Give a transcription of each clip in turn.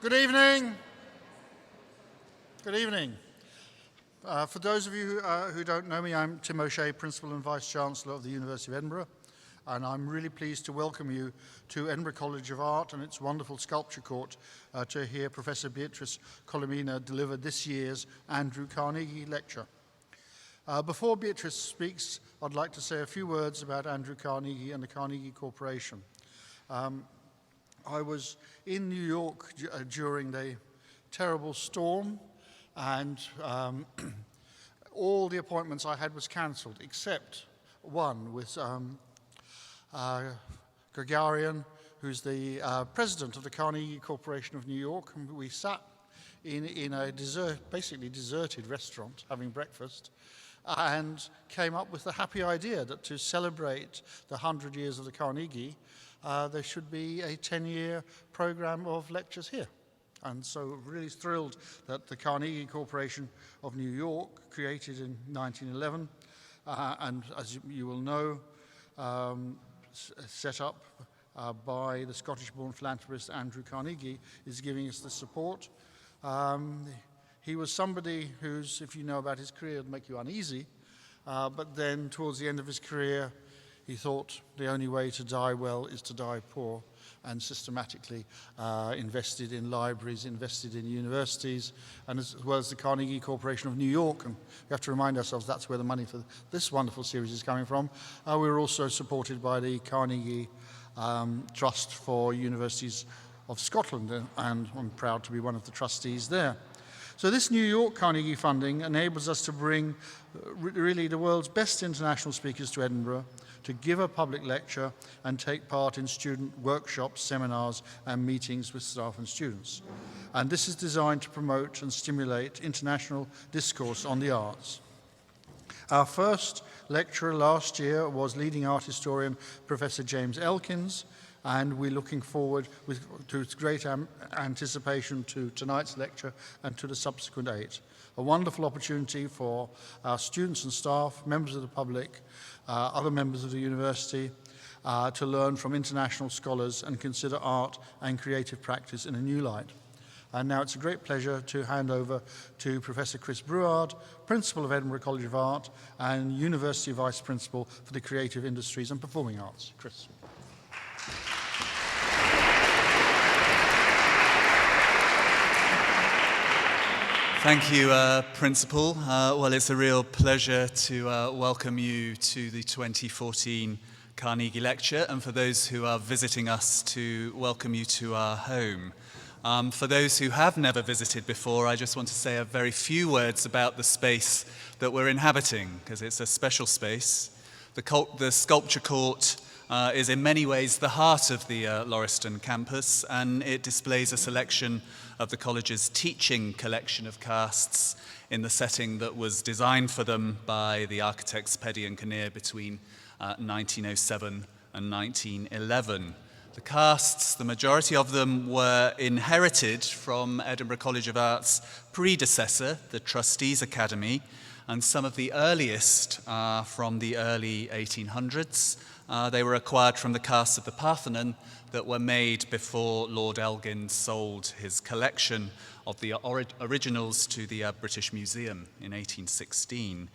Good evening. Good evening. For those of you who don't know me, I'm Tim O'Shea, Principal and Vice-Chancellor of the University of Edinburgh, and I'm really pleased to welcome you to Edinburgh College of Art and its wonderful sculpture court to hear Professor Beatriz Colomina deliver this year's Andrew Carnegie Lecture. Before Beatriz speaks, I'd like to say a few words about Andrew Carnegie and the Carnegie Corporation. I was in New York during the terrible storm, and all the appointments I had was cancelled except one with Gregarian, who's the president of the Carnegie Corporation of New York, and we sat in a basically deserted restaurant having breakfast, and came up with the happy idea that to celebrate the 100 years of the Carnegie, there should be a 10-year program of lectures here. And so really thrilled that the Carnegie Corporation of New York, created in 1911, and as you will know, set up by the Scottish-born philanthropist Andrew Carnegie, is giving us the support. He was somebody who's, if you know about his career, would make you uneasy, but then towards the end of his career, he thought the only way to die well is to die poor, and systematically invested in libraries, invested in universities, and as well as the Carnegie Corporation of New York. And we have to remind ourselves that's where the money for this wonderful series is coming from. We were also supported by the Carnegie Trust for Universities of Scotland, and I'm proud to be one of the trustees there. So this New York Carnegie funding enables us to bring really the world's best international speakers to Edinburgh to give a public lecture and take part in student workshops, seminars, and meetings with staff and students. And this is designed to promote and stimulate international discourse on the arts. Our first lecturer last year was leading art historian Professor James Elkins, and we're looking forward to great anticipation to tonight's lecture and to the subsequent 8. A wonderful opportunity for our students and staff, members of the public, other members of the university, to learn from international scholars and consider art and creative practice in a new light. And now it's a great pleasure to hand over to Professor Chris Brouard, Principal of Edinburgh College of Art and University Vice Principal for the Creative Industries and Performing Arts. Chris. Thank you, Principal. Well, it's a real pleasure to welcome you to the 2014 Carnegie Lecture, and for those who are visiting us, to welcome you to our home. For those who have never visited before, I just want to say a very few words about the space that we're inhabiting, because it's a special space. The sculpture court is in many ways the heart of the Lauriston campus, and it displays a selection of the college's teaching collection of casts in the setting that was designed for them by the architects Peddy and Kinnear between 1907 and 1911. The casts, the majority of them, were inherited from Edinburgh College of Art's predecessor, the Trustees' Academy, and some of the earliest are from the early 1800s. They were acquired from the casts of the Parthenon that were made before Lord Elgin sold his collection of the originals to the British Museum in 1816.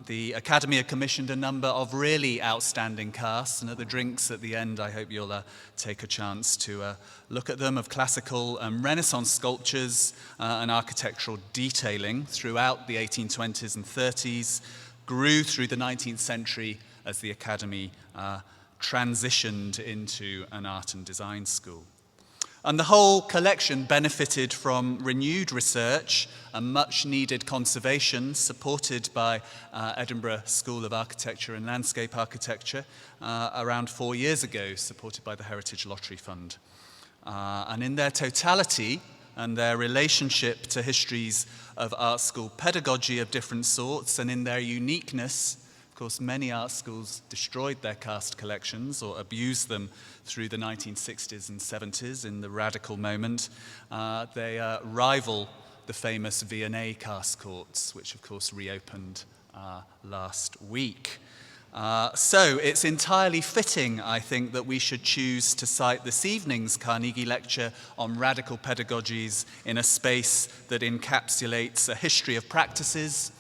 The Academy had commissioned a number of really outstanding casts, and at the drinks at the end, I hope you'll take a chance to look at them, of classical and Renaissance sculptures and architectural detailing throughout the 1820s and 30s, grew through the 19th century as the Academy transitioned into an art and design school. And the whole collection benefited from renewed research and much needed conservation, supported by Edinburgh School of Architecture and Landscape Architecture around 4 years ago, supported by the Heritage Lottery Fund. And in their totality and their relationship to histories of art school pedagogy of different sorts, and in their uniqueness, of course, many art schools destroyed their cast collections or abused them through the 1960s and 70s in the radical moment. They rival the famous V&A cast courts, which of course reopened last week. So it's entirely fitting, I think, that we should choose to cite this evening's Carnegie lecture on radical pedagogies in a space that encapsulates a history of practices,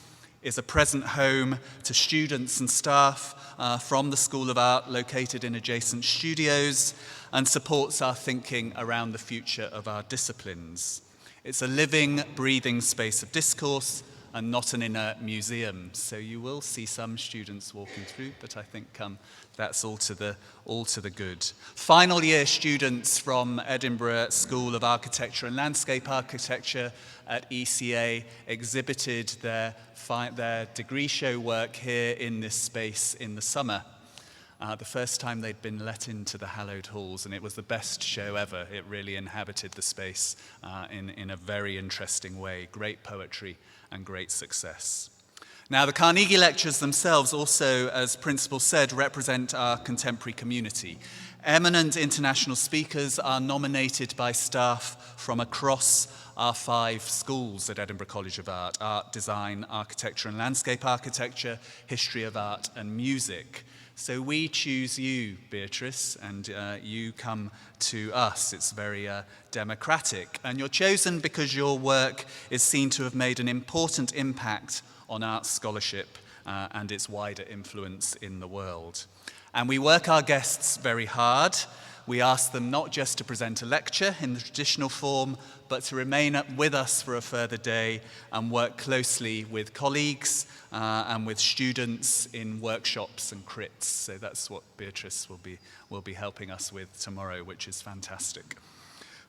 is a present home to students and staff from the School of Art located in adjacent studios, and supports our thinking around the future of our disciplines. It's a living, breathing space of discourse and not an inert museum. So you will see some students walking through, but I think that's all to the good. Final year students from Edinburgh School of Architecture and Landscape Architecture at ECA exhibited their degree show work here in this space in the summer. The first time they'd been let into the hallowed halls, and it was the best show ever. It really inhabited the space in a very interesting way. Great poetry and great success. Now, the Carnegie Lectures themselves also, as Principal said, represent our contemporary community. Eminent international speakers are nominated by staff from across our 5 schools at Edinburgh College of Art: art, design, architecture and landscape architecture, history of art and music. So we choose you, Beatrice, and you come to us. It's very democratic. And you're chosen because your work is seen to have made an important impact on art scholarship and its wider influence in the world. And we work our guests very hard. We ask them not just to present a lecture in the traditional form, but to remain with us for a further day and work closely with colleagues and with students in workshops and crits. So that's what Beatrice will be helping us with tomorrow, which is fantastic.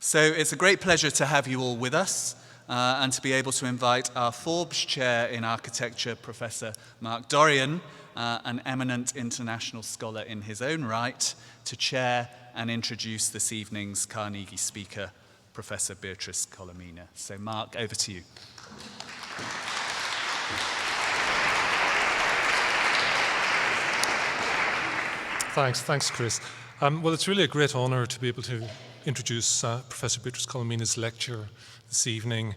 So it's a great pleasure to have you all with us and to be able to invite our Forbes Chair in Architecture, Professor Mark Dorian, an eminent international scholar in his own right, to chair and introduce this evening's Carnegie speaker, Professor Beatriz Colomina. So Mark, over to you. Thanks, Chris. Well, it's really a great honor to be able to introduce Professor Beatriz Colomina's lecture this evening.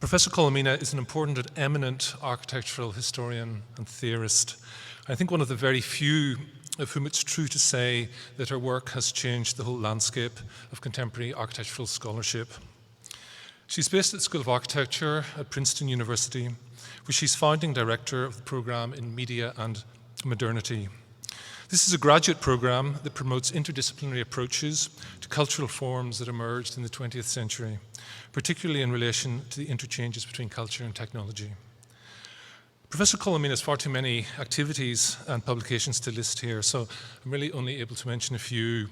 Professor Colomina is an important and eminent architectural historian and theorist. I think one of the very few of whom it's true to say that her work has changed the whole landscape of contemporary architectural scholarship. She's based at the School of Architecture at Princeton University, where she's founding director of the program in Media and Modernity. This is a graduate program that promotes interdisciplinary approaches to cultural forms that emerged in the 20th century, particularly in relation to the interchanges between culture and technology. Professor Colomina has far too many activities and publications to list here, so I'm really only able to mention a few.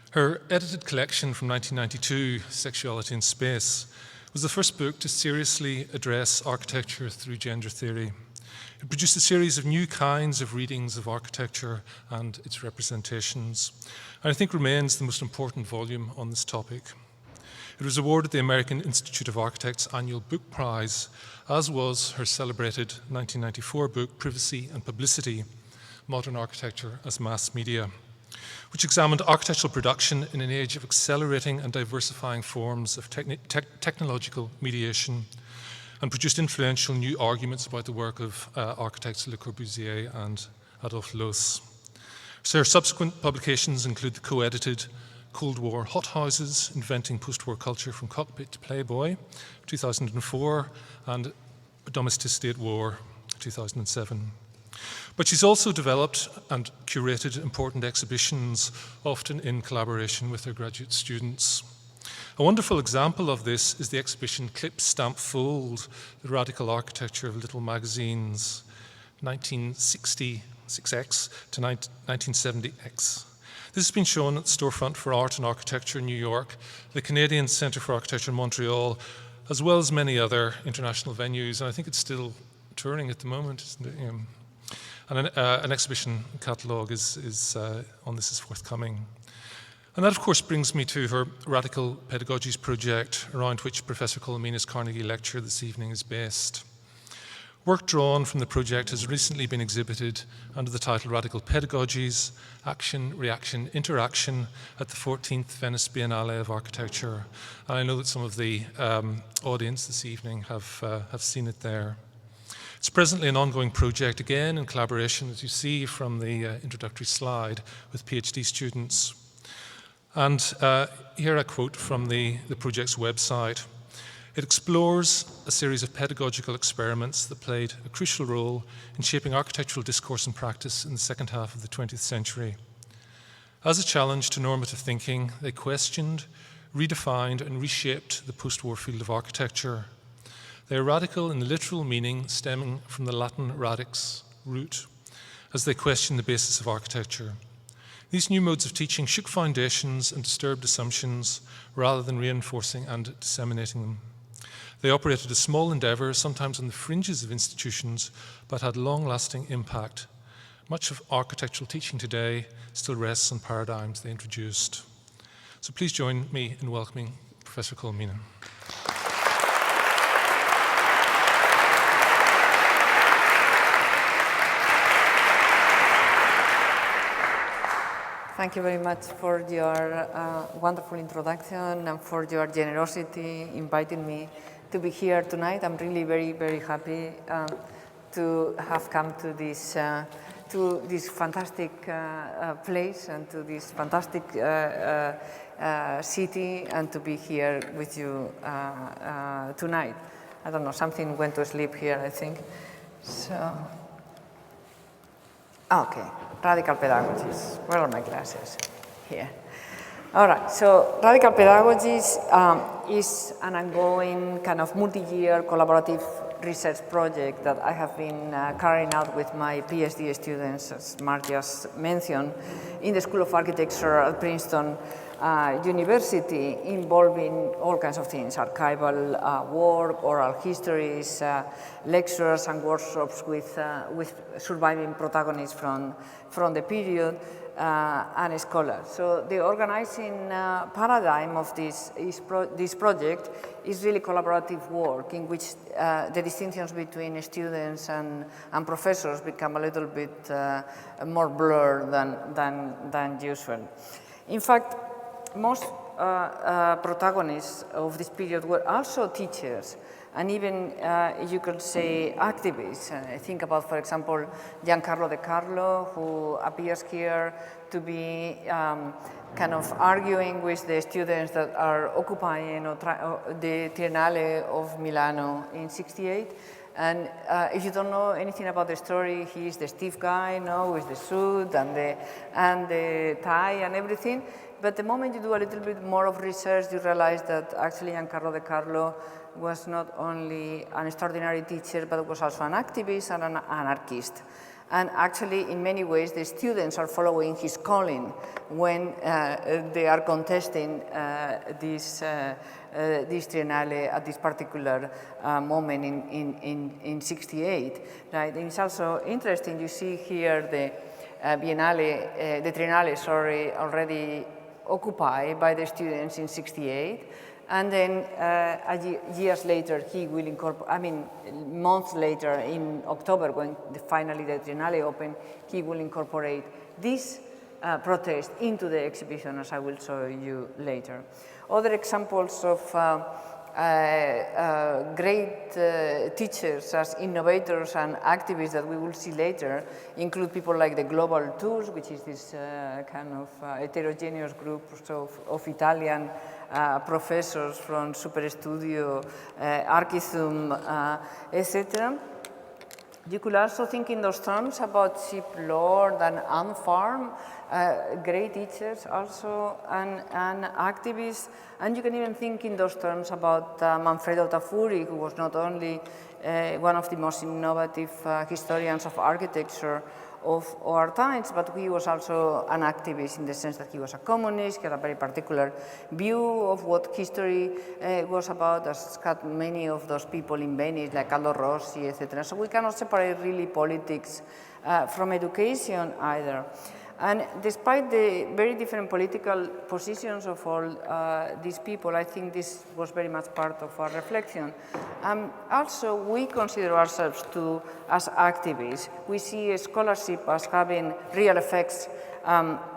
Her edited collection from 1992, Sexuality in Space, was the first book to seriously address architecture through gender theory. It produced a series of new kinds of readings of architecture and its representations, and I think remains the most important volume on this topic. It was awarded the American Institute of Architects Annual Book Prize, as was her celebrated 1994 book, Privacy and Publicity, Modern Architecture as Mass Media, which examined architectural production in an age of accelerating and diversifying forms of technological mediation, and produced influential new arguments about the work of architects Le Corbusier and Adolphe Loos. So her subsequent publications include the co-edited Cold War Hothouses, Inventing Post-War Culture from Cockpit to Playboy, 2004, and Domesticity at War, 2007. But she's also developed and curated important exhibitions, often in collaboration with her graduate students. A wonderful example of this is the exhibition Clip, Stamp, Fold, The Radical Architecture of Little Magazines, 1966X to 1970X. This has been shown at the Storefront for Art and Architecture in New York, the Canadian Centre for Architecture in Montreal, as well as many other international venues. And I think it's still touring at the moment, isn't it? And an exhibition catalogue on this is forthcoming. And that, of course, brings me to her Radical Pedagogies project, around which Professor Colomina's Carnegie lecture this evening is based. Work drawn from the project has recently been exhibited under the title Radical Pedagogies, Action, Reaction, Interaction at the 14th Venice Biennale of Architecture. And I know that some of the audience this evening have seen it there. It's presently an ongoing project, again in collaboration, as you see from the introductory slide, with PhD students. And here I quote from the project's website. It explores a series of pedagogical experiments that played a crucial role in shaping architectural discourse and practice in the second half of the 20th century. As a challenge to normative thinking, they questioned, redefined, and reshaped the post-war field of architecture. They are radical in the literal meaning stemming from the Latin radix, root, as they question the basis of architecture. These new modes of teaching shook foundations and disturbed assumptions rather than reinforcing and disseminating them. They operated as small endeavours, sometimes on the fringes of institutions, but had long-lasting impact. Much of architectural teaching today still rests on paradigms they introduced. So please join me in welcoming Professor Colomina. Thank you very much for your wonderful introduction and for your generosity inviting me to be here tonight. I'm really very, very happy to have come to this fantastic place and to this fantastic city and to be here with you tonight. I don't know, something went to sleep here, I think. So, okay, Radical Pedagogies. Where are my glasses? Here. All right, so Radical Pedagogies is an ongoing kind of multi-year collaborative research project that I have been carrying out with my PhD students, as Mark just mentioned, in the School of Architecture at Princeton University, involving all kinds of things: archival work, oral histories, lectures and workshops with surviving protagonists from the period, and scholars. So the organizing paradigm of this project is really collaborative work, in which the distinctions between students and professors become a little bit more blurred than usual. In fact, most protagonists of this period were also teachers, and even, you could say, activists. I think about, for example, Giancarlo De Carlo, who appears here to be kind of arguing with the students that are occupying the Triennale of Milano in '68. And if you don't know anything about the story, he's the stiff guy, with the suit and the tie and everything. But the moment you do a little bit more of research, you realize that actually Giancarlo De Carlo was not only an extraordinary teacher, but was also an activist and an anarchist. And actually, in many ways, the students are following his calling when they are contesting this Triennale at this particular moment in '68. Right? And it's also interesting, you see here the Triennale, already occupied by the students in '68. And then years later, he will incorporate, months later in October, when finally the Triennale opened, he will incorporate this protest into the exhibition, as I will show you later. Other examples of great teachers as innovators and activists that we will see later include people like the Global Tours, which is this kind of heterogeneous group of Italian professors from Superstudio, Archizum, etc. You could also think in those terms about Chip Lord and Anne Farm, great teachers also and activists. And you can even think in those terms about Manfredo Tafuri, who was not only one of the most innovative historians of architecture of our times, but he was also an activist in the sense that he was a communist. He had a very particular view of what history was about, as had many of those people in Venice, like Aldo Rossi, etc. So we cannot separate really politics from education either. And despite the very different political positions of all these people, I think this was very much part of our reflection. Also, we consider ourselves too as activists. We see scholarship as having real effects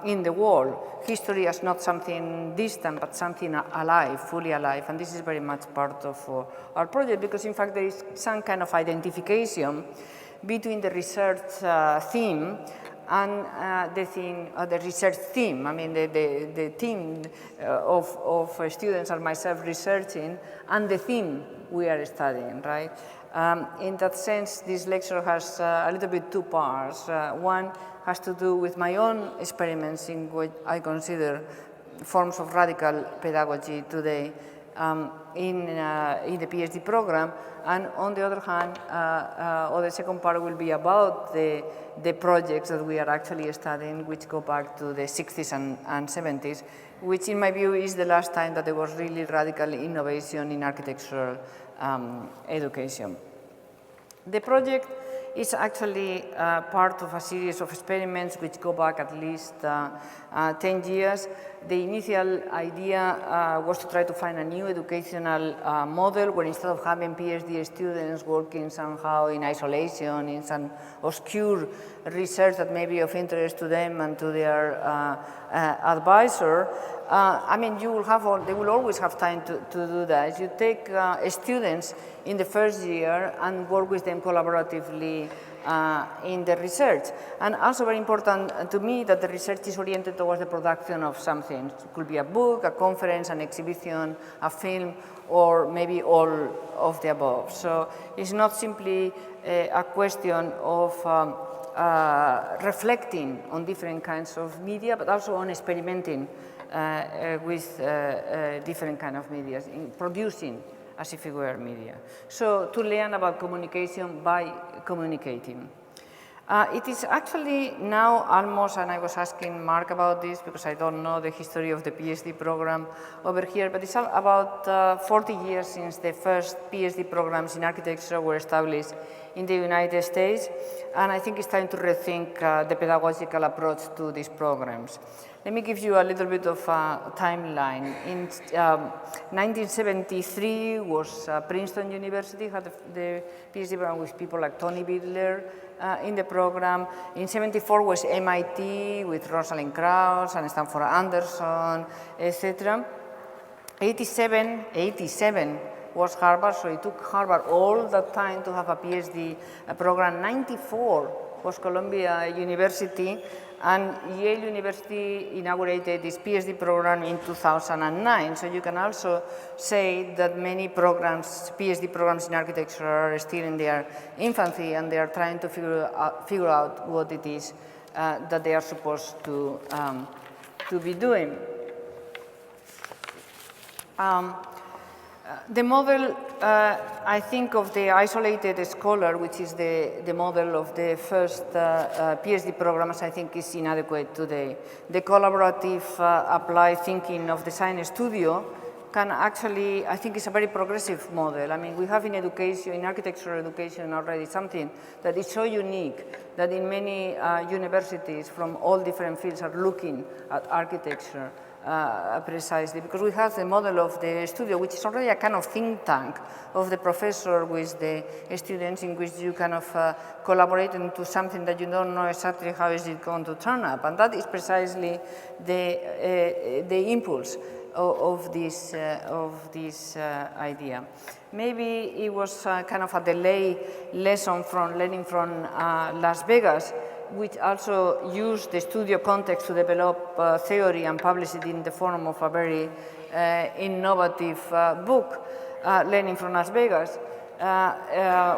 in the world. History as not something distant, but something alive, fully alive. And this is very much part of our project, because in fact there is some kind of identification between the research theme and the research theme. I mean, the team of students and myself researching, and the theme we are studying, right? In that sense, this lecture has a little bit two parts. One has to do with my own experiments in what I consider forms of radical pedagogy today in the PhD program, and on the other hand, or the second part will be about the projects that we are actually studying, which go back to the 60s and 70s, which in my view is the last time that there was really radical innovation in architectural education. The project is actually part of a series of experiments which go back at least 10 years. The initial idea was to try to find a new educational model where, instead of having PhD students working somehow in isolation, in some obscure research that may be of interest to them and to their advisor, I mean, they will always have time to do that. You take students in the first year and work with them collaboratively in the research. And also very important to me that the research is oriented towards the production of something. It could be a book, a conference, an exhibition, a film, or maybe all of the above. So it's not simply a question of reflecting on different kinds of media, but also on experimenting with different kinds of media, in producing as if it were media. So to learn about communication by communicating. It is actually now almost, and I was asking Mark about this because I don't know the history of the PhD program over here, but it's about 40 years since the first PhD programs in architecture were established in the United States, and I think it's time to rethink the pedagogical approach to these programs. Let me give you a little bit of a timeline. In 1973 was Princeton University, had the PhD program with people like Tony Bidler in the program. In 74 was MIT with Rosalind Krauss and Stanford Anderson, etc. 87 was Harvard, so it took Harvard all that time to have a PhD program. 94 was Columbia University, and Yale University inaugurated this PhD program in 2009. So you can also say that many programs, PhD programs in architecture, are still in their infancy, and they are trying to figure out what it is that they are supposed to be doing. The model, I think, of the isolated scholar, which is the model of the first PhD programs, I think is inadequate today. The collaborative applied thinking of design studio can actually, I think, is a very progressive model. I mean, we have in education, in architectural education already, something that is so unique that in many universities from all different fields are looking at architecture. Precisely, because we have the model of the studio, which is already a kind of think tank of the professor with the students, in which you kind of collaborate into something that you don't know exactly how is it going to turn up. And that is precisely the impulse of this idea. Maybe it was kind of a delay lesson from learning from Las Vegas, which also used the studio context to develop theory and publish it in the form of a very innovative book, Learning from Las Vegas,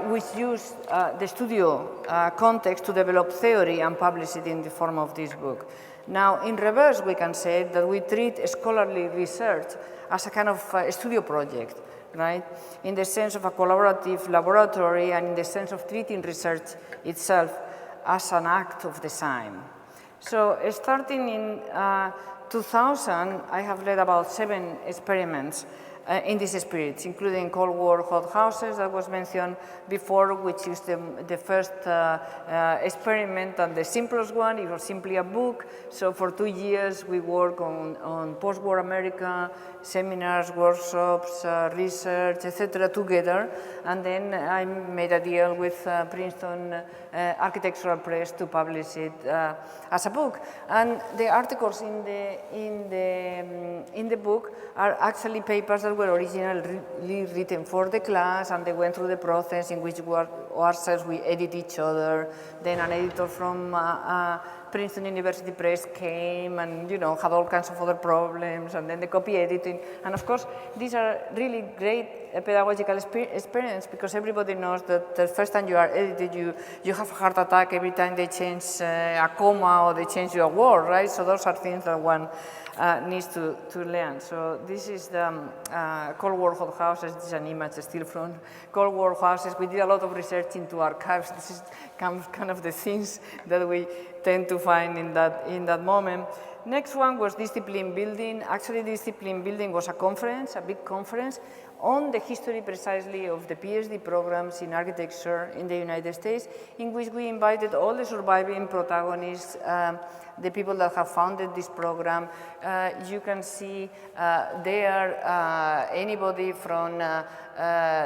which used the studio context to develop theory and publish it in the form of this book. Now, in reverse, we can say that we treat scholarly research as a kind of studio project, right? In the sense of a collaborative laboratory, and in the sense of treating research itself as an act of design. So starting in 2000, I have led about 7 experiments in these spirits, including Cold War hot houses that was mentioned before, which is the first experiment and the simplest one. It was simply a book. So for 2 years we worked on post-war America, seminars, workshops, research, etc. together. And then I made a deal with Princeton Architectural Press to publish it as a book. And the articles in the book are actually papers that were originally written for the class, and they went through the process in which ourselves we edit each other. Then an editor from Princeton University Press came and, you know, had all kinds of other problems, and then the copy editing. And of course, these are really great pedagogical experience, because everybody knows that the first time you are edited, you have a heart attack every time they change a comma or they change your word, right? So those are things that one needs to learn. So this is the Cold War hot houses. This is an image still from Cold War houses. We did a lot of research into archives. This is kind of the things that we tend to find in that moment. Next one was discipline building. Actually, discipline building was a conference, a big conference, on the history precisely of the PhD programs in architecture in the United States, in which we invited all the surviving protagonists, the people that have founded this program. You can see there anybody from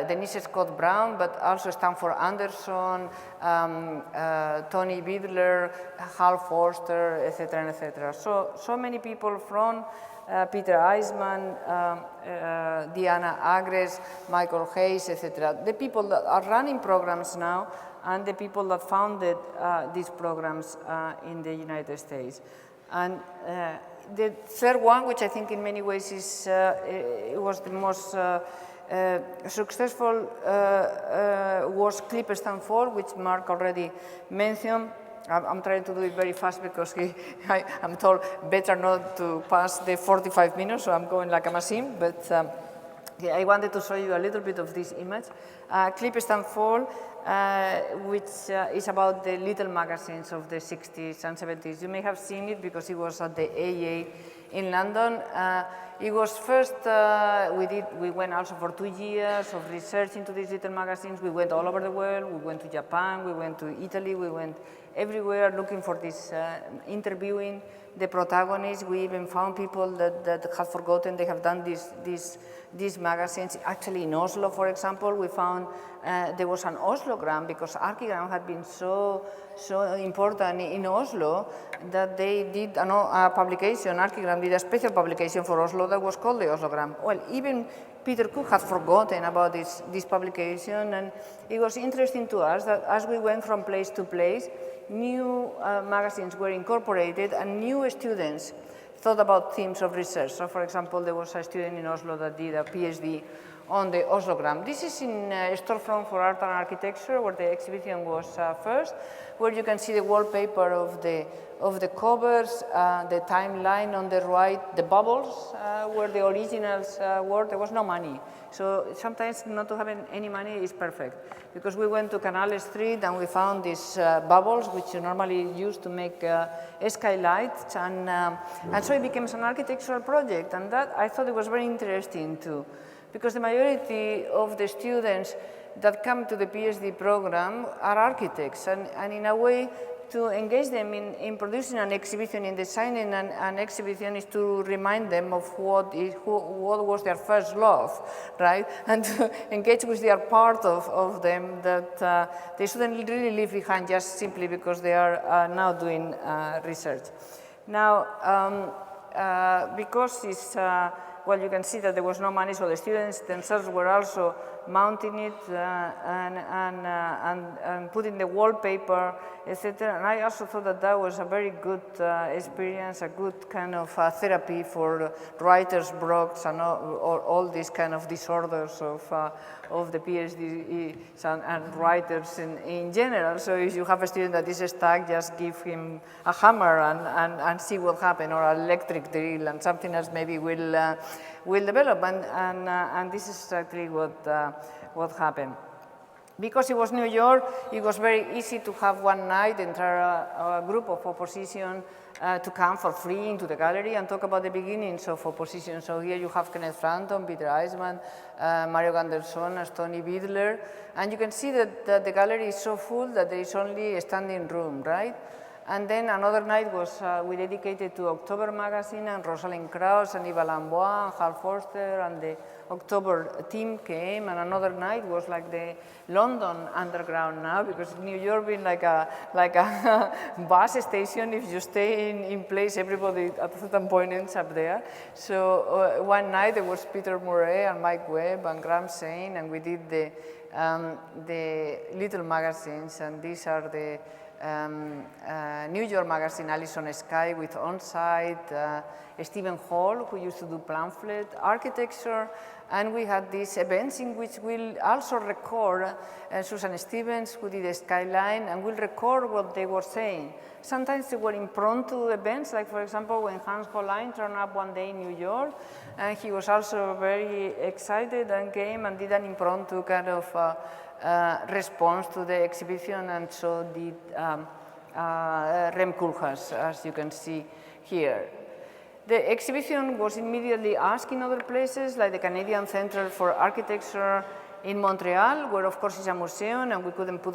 Denise Scott Brown, but also Stanford Anderson, Tony Bidler, Hal Forster, etc., etc. So many people from Peter Eisman, Diana Agres, Michael Hayes, etc. The people that are running programs now, and the people that founded these programs in the United States. And the third one, which I think in many ways is, it was the most successful, was Clip Stand Fall, which Mark already mentioned. I'm trying to do it very fast because I'm told better not to pass the 45 minutes, so I'm going like a machine. But I wanted to show you a little bit of this image. Clip Stand Fall, which is about the little magazines of the 60s and 70s. You may have seen it because it was at the AA in London. It was first, we went also for 2 years of research into these little magazines. We went all over the world. We went to Japan, we went to Italy, we went everywhere looking for this, interviewing the protagonists. We even found people that had forgotten they have done these magazines. Actually in Oslo, for example, we found there was an Oslogram, because Archigram had been so important in Oslo that they did a publication. Archigram did a special publication for Oslo that was called the Oslogram. Well, even Peter Cook had forgotten about this publication, and it was interesting to us that as we went from place to place, new magazines were incorporated and new students thought about themes of research. So, for example, there was a student in Oslo that did a PhD on the Oslogram. This is in Storefront for Art and Architecture, where the exhibition was first, where you can see the wallpaper of the covers, the timeline on the right, the bubbles where the originals were. There was no money. So sometimes not to have any money is perfect, because we went to Canal Street and we found these bubbles, which you normally use to make skylights, and so it became an architectural project, and that I thought it was very interesting too, because the majority of the students that come to the PhD program are architects, and in a way to engage them in producing an exhibition, in designing an exhibition, is to remind them of what was their first love, right? And to engage with their part of them that they shouldn't really leave behind just simply because they are now doing research. Now, because it's, well, you can see that there was no money, so the students themselves were also mounting it and putting the wallpaper, etc. And I also thought that that was a very good experience, a good kind of therapy for writer's blocks and all these kind of disorders of the PhDs and writers in general. So if you have a student that is stuck, just give him a hammer and see what happens, or an electric drill, and something else maybe will develop. And this is exactly what happened. Because it was New York, it was very easy to have one night the entire group of opposition to come for free into the gallery and talk about the beginnings of opposition. So here you have Kenneth Frampton, Peter Eisman, Mario Ganderson, and Tony Bidler. And you can see that the gallery is so full that there is only a standing room, right? And then another night was we dedicated to October magazine, and Rosalind Krauss and Eva Lambois and Hal Forster, and the October team came. And another night was like the London underground now, because New York being like a bus station. If you stay in place, everybody at a certain point ends up there. So one night there was Peter Murray and Mike Webb and Graham Sain, and we did the little magazines, and these are the New York magazine, Alison Sky with On-Site, Stephen Hall, who used to do pamphlet architecture, and we had these events in which we'll also record Susan Stevens, who did a Skyline, and we'll record what they were saying. Sometimes they were impromptu events, like for example when Hans Hollein turned up one day in New York, and he was also very excited and came and did an impromptu kind of response to the exhibition, and so did Rem Koolhaas, as you can see here. The exhibition was immediately asked in other places, like the Canadian Centre for Architecture in Montreal, where of course is a museum, and we couldn't put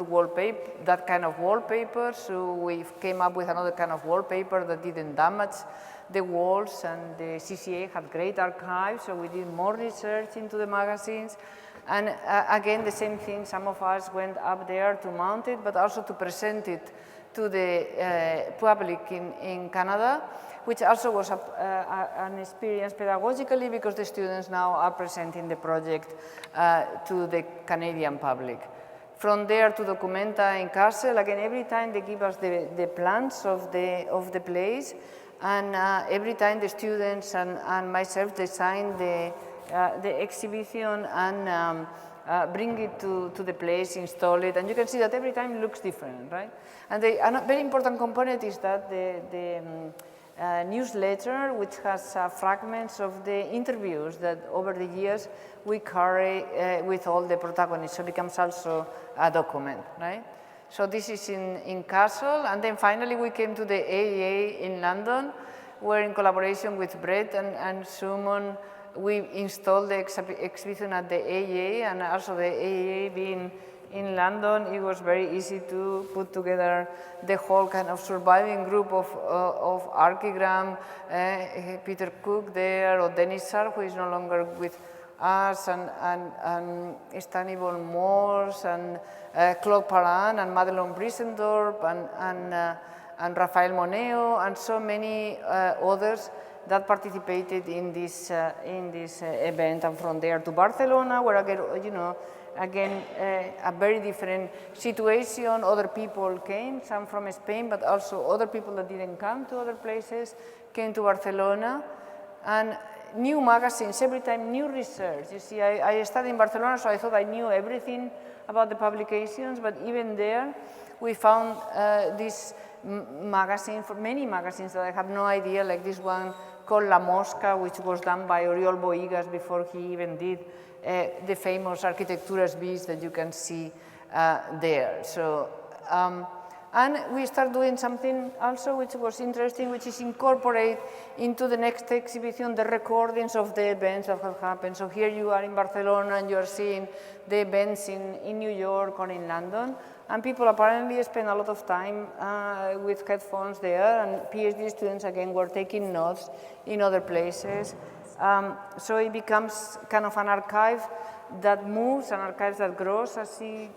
that kind of wallpaper, so we came up with another kind of wallpaper that didn't damage the walls, and the CCA had great archives, so we did more research into the magazines. And again, the same thing, some of us went up there to mount it, but also to present it to the public in Canada, which also was an experience pedagogically, because the students now are presenting the project to the Canadian public. From there to Documenta in Kassel, again, every time they give us the plans of the place, and every time the students and myself design the exhibition and bring it to the place, install it, and you can see that every time it looks different, right? And a very important component is that the newsletter, which has fragments of the interviews that over the years we carry with all the protagonists, so it becomes also a document, right? So this is in Kassel, and then finally we came to the AEA in London, where in collaboration with Brett and Sumon, we installed the exhibition at the AEA, and also the AEA being in London, it was very easy to put together the whole kind of surviving group of Archigram, Peter Cook there, or Dennis Sarr, who is no longer with us, and Stanibal Morse, and Claude Parent, and Madelon Brisendorp, and Rafael Moneo, and so many others that participated in this event. And from there to Barcelona, where again, a very different situation. Other people came, some from Spain, but also other people that didn't come to other places came to Barcelona. And new magazines, every time new research. You see, I studied in Barcelona, so I thought I knew everything about the publications, but even there, we found this magazine, for many magazines that I had no idea, like this one called La Mosca, which was done by Oriol Boigas before he even did the famous Arquitecturas Bis that you can see there. So, and we start doing something also which was interesting, which is incorporate into the next exhibition the recordings of the events that have happened. So here you are in Barcelona and you are seeing the events in New York or in London, and people apparently spend a lot of time with headphones there, and PhD students again were taking notes in other places. So it becomes kind of an archive that moves, an archive that grows as he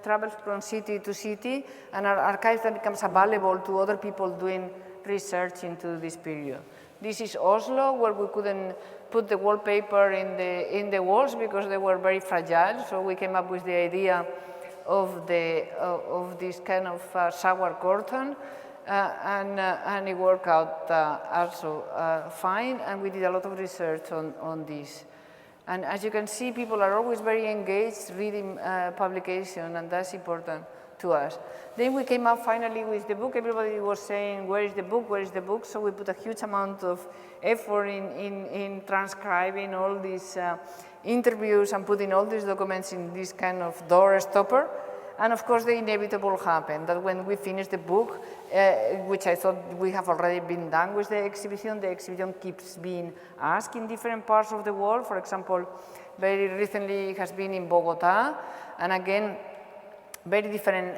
travels from city to city, and an archive that becomes available to other people doing research into this period. This is Oslo, where we couldn't put the wallpaper in the walls because they were very fragile, so we came up with the idea of this kind of shower curtain. And it worked out also fine, and we did a lot of research on this. And as you can see, people are always very engaged reading publication, and that's important to us. Then we came up finally with the book. Everybody was saying, where is the book, where is the book? So we put a huge amount of effort in transcribing all these interviews and putting all these documents in this kind of door stopper. And of course, the inevitable happened, that when we finished the book, which I thought we have already been done with the exhibition keeps being asked in different parts of the world. For example, very recently it has been in Bogota, and again, very different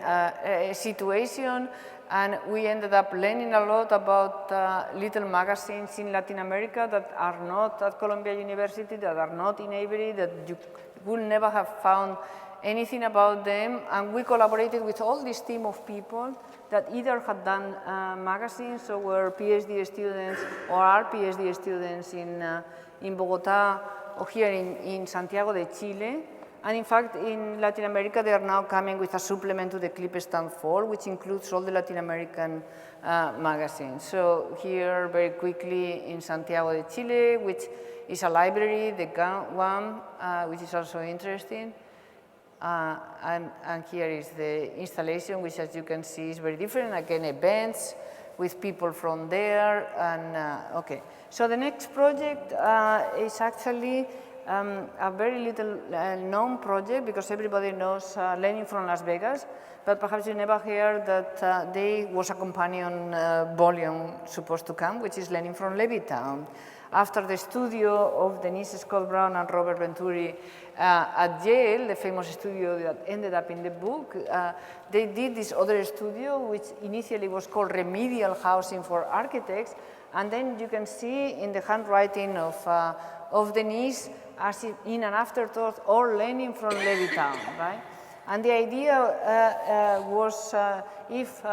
situation, and we ended up learning a lot about little magazines in Latin America that are not at Columbia University, that are not in Avery, that you would never have found anything about them, and we collaborated with all this team of people that either had done magazines or were PhD students or are PhD students in Bogota or here in Santiago de Chile. And in fact, in Latin America, they are now coming with a supplement to the Clip Stand 4, which includes all the Latin American magazines. So here, very quickly, in Santiago de Chile, which is a library, the GAN one, which is also interesting. And here is the installation, which, as you can see, is very different. Again, events with people from there. And okay, so the next project is actually a very little known project, because everybody knows Learning from Las Vegas, but perhaps you never heard that there was a companion volume supposed to come, which is Learning from Levittown. After the studio of Denise Scott Brown and Robert Venturi at Yale, the famous studio that ended up in the book, they did this other studio, which initially was called Remedial Housing for Architects, and then you can see in the handwriting of Denise, as in an afterthought, or Learning from Levittown, right? And the idea was if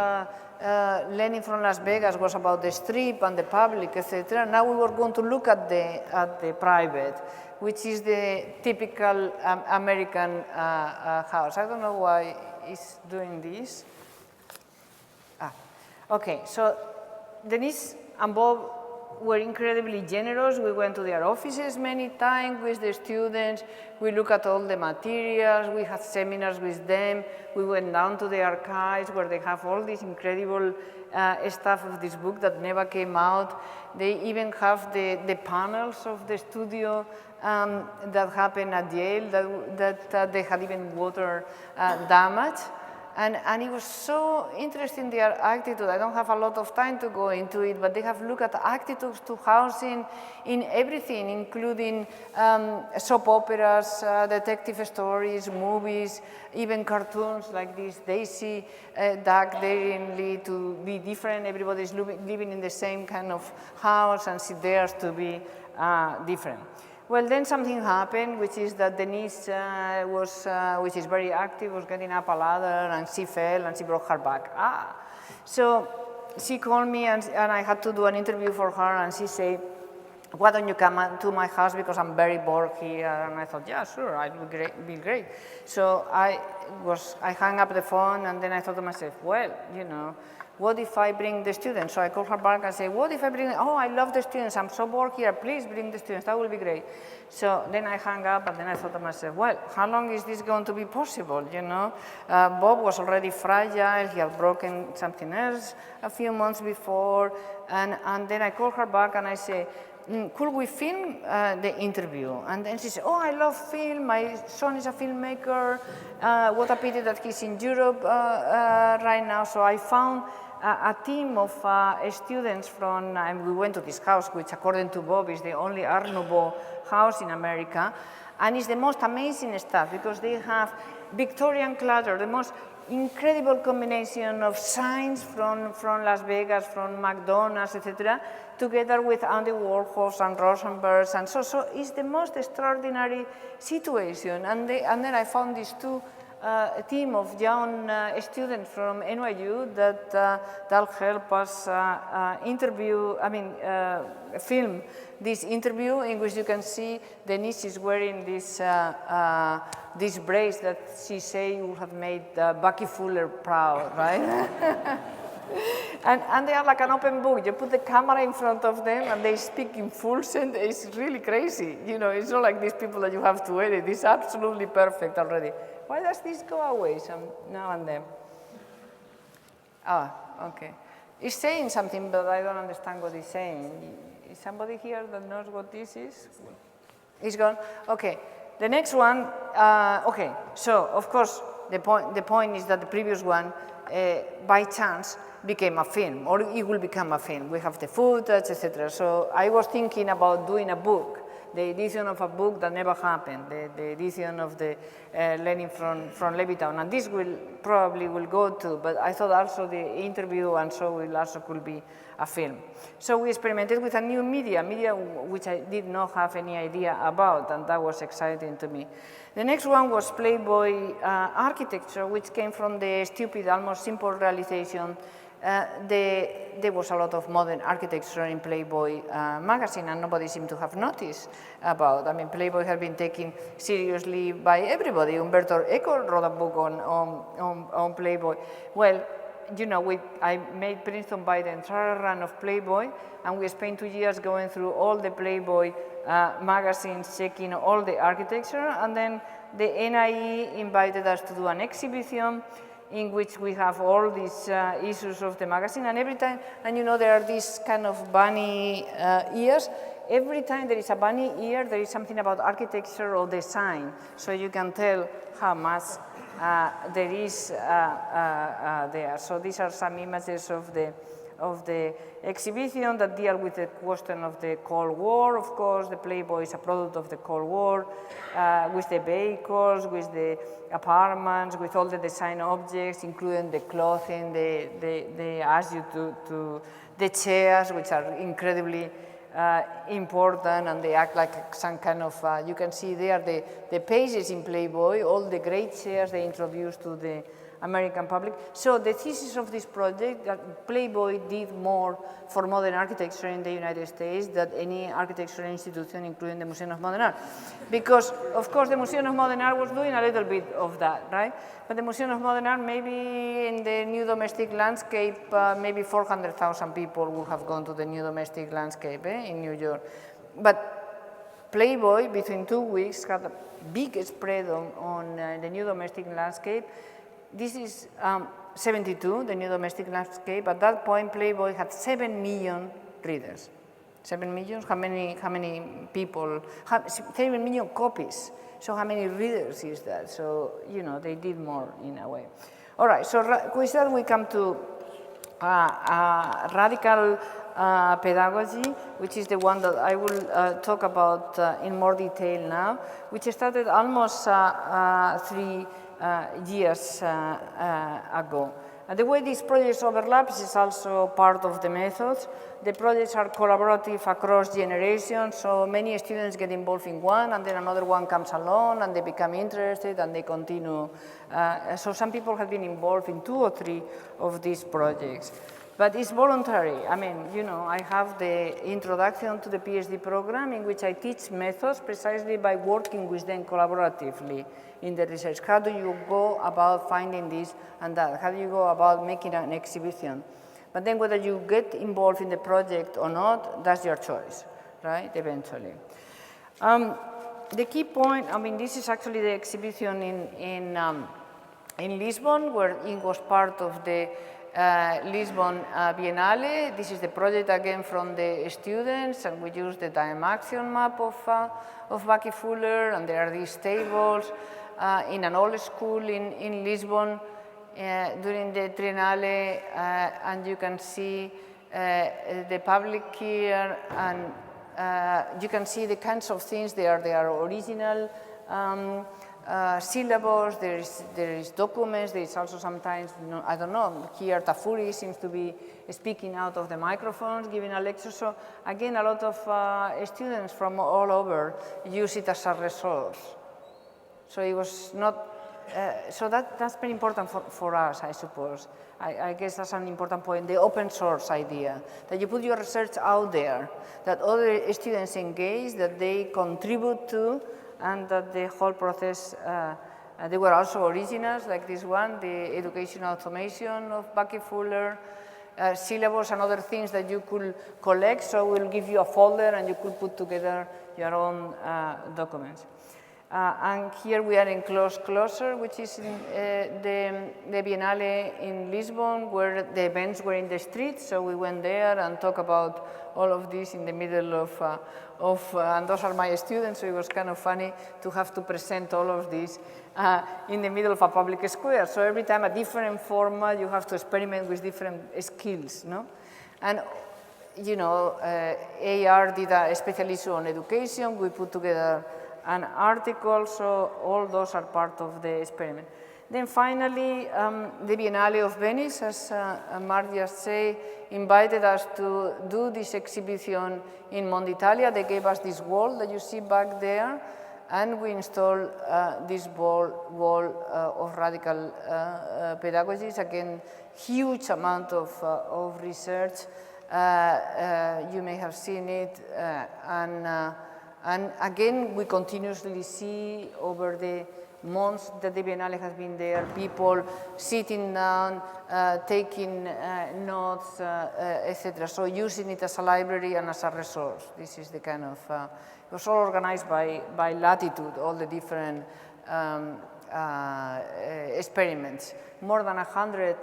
Learning from Las Vegas was about the strip and the public, etc. Now we were going to look at the private, which is the typical American house. I don't know why it's doing this. Okay, so Denise and Bob were incredibly generous. We went to their offices many times with the students. We looked at all the materials. We had seminars with them. We went down to the archives where they have all this incredible stuff of this book that never came out. They even have the panels of the studio that happened at Yale that they had even water damage. And it was so interesting, their attitude. I don't have a lot of time to go into it, but they have looked at attitudes to housing in everything, including soap operas, detective stories, movies, even cartoons like this Daisy Duck daringly to be different. Everybody's living in the same kind of house, and she dares to be different. Well, then something happened, which is that Denise which is very active, was getting up a ladder, and she fell and she broke her back. So she called me, and I had to do an interview for her, and she said, why don't you come to my house, because I'm very bored here. And I thought, yeah, sure, it would be great. So I hung up the phone, and then I thought to myself, well, you know, what if I bring the students? So I called her back and said, what if I bring, oh, I love the students, I'm so bored here, please bring the students, that will be great. So then I hung up, and then I thought to myself, well, how long is this going to be possible, you know? Bob was already fragile, he had broken something else a few months before, and then I called her back and I said, could we film the interview? And then she said, oh, I love film, my son is a filmmaker, what a pity that he's in Europe right now. So I found a team of students from, and we went to this house, which according to Bob is the only Art Nouveau house in America, and it's the most amazing stuff, because they have Victorian clutter, the most incredible combination of signs from Las Vegas, from McDonald's, etc., together with Andy Warhols and Rosenbergs, and so it's the most extraordinary situation. And then I found these two team of young students from NYU that'll help us film this interview, in which you can see Denise is wearing this this brace that she say would have made Bucky Fuller proud, right? And they are like an open book. You put the camera in front of them and they speak in full sentence. It's really crazy. You know, it's not like these people that you have to edit. It's absolutely perfect already. Why does this go away now and then? Ah, okay. It's saying something, but I don't understand what it's saying. Is somebody here that knows what this is? It's gone? Okay. The next one, okay. So, of course, the point is that the previous one, by chance, became a film, or it will become a film. We have the footage, etc. So I was thinking about doing a book, the edition of a book that never happened, the edition of the learning from Levittown, and this will probably go to, but I thought also the interview and so will also could be a film. So we experimented with a new media which I did not have any idea about, and that was exciting to me. The next one was Playboy architecture, which came from the stupid, almost simple realization there was a lot of modern architecture in Playboy magazine, and nobody seemed to have noticed about. I mean, Playboy has been taken seriously by everybody. Umberto Eco wrote a book on Playboy. Well, you know, I made Princeton buy the entire run of Playboy, and we spent 2 years going through all the Playboy magazines, checking all the architecture, and then the NIE invited us to do an exhibition in which we have all these issues of the magazine, and every time, and you know, there are these kind of bunny ears. Every time there is a bunny ear, there is something about architecture or design, so you can tell how much there is there. So these are some images of the exhibition that deal with the question of the Cold War. Of course, the Playboy is a product of the Cold War, with the vehicles, with the apartments, with all the design objects, including the clothing. They ask you to the chairs, which are incredibly important, and they act like some kind of, you can see there the pages in Playboy, all the great chairs they introduced to the American public. So the thesis of this project, that Playboy did more for modern architecture in the United States than any architectural institution, including the Museum of Modern Art. Because, of course, the Museum of Modern Art was doing a little bit of that, right? But the Museum of Modern Art, maybe in the new domestic landscape, maybe 400,000 people would have gone to the new domestic landscape in New York. But Playboy, between 2 weeks, had a big spread on the new domestic landscape. This is 72, the new domestic landscape. At that point, Playboy had 7 million readers. 7 million? How many people? 7 million copies. So how many readers is that? So, you know, they did more in a way. All right, so with that we come to radical pedagogy, which is the one that I will talk about in more detail now, which started almost 3 years ago. And the way these projects overlap is also part of the methods. The projects are collaborative across generations, so many students get involved in one, and then another one comes along, and they become interested, and they continue. So some people have been involved in 2 or 3 of these projects. But it's voluntary. I mean, you know, I have the introduction to the PhD program in which I teach methods precisely by working with them collaboratively in the research. How do you go about finding this and that? How do you go about making an exhibition? But then whether you get involved in the project or not, that's your choice, right, eventually. The key point, I mean, this is actually the exhibition in Lisbon, where it was part of the Lisbon Biennale. This is the project again from the students, and we use the time action map of Bucky Fuller, and there are these tables in an old school in Lisbon during the Triennale, and you can see the public here, and you can see the kinds of things there. They are original syllabus, there is documents, there is also sometimes, you know, I don't know, here Tafuri seems to be speaking out of the microphones, giving a lecture. So again, a lot of students from all over use it as a resource. So it was not, so that's very important for us, I suppose. I guess that's an important point, the open source idea, that you put your research out there, that other students engage, that they contribute to, and that the whole process, they were also originals, like this one, the educational automation of Bucky Fuller, syllabus and other things that you could collect. So we'll give you a folder and you could put together your own documents. And here we are in Closer, which is in, the Biennale in Lisbon, where the events were in the street. So we went there and talked about all of this in the middle of and those are my students, so it was kind of funny to have to present all of this in the middle of a public square. So every time a different format, you have to experiment with different skills, no? And you know, AR did a special issue on education. We put together an article, so all those are part of the experiment. Then finally, the Biennale of Venice, as Mark just said, invited us to do this exhibition in Monditalia. They gave us this wall that you see back there, and we installed this wall of radical pedagogies. Again, huge amount of research. You may have seen it, and again, we continuously see over the months that the Biennale has been there, people sitting down, taking notes, etc. So using it as a library and as a resource. This is the kind of, it was all organized by Latitude, all the different experiments. More than 100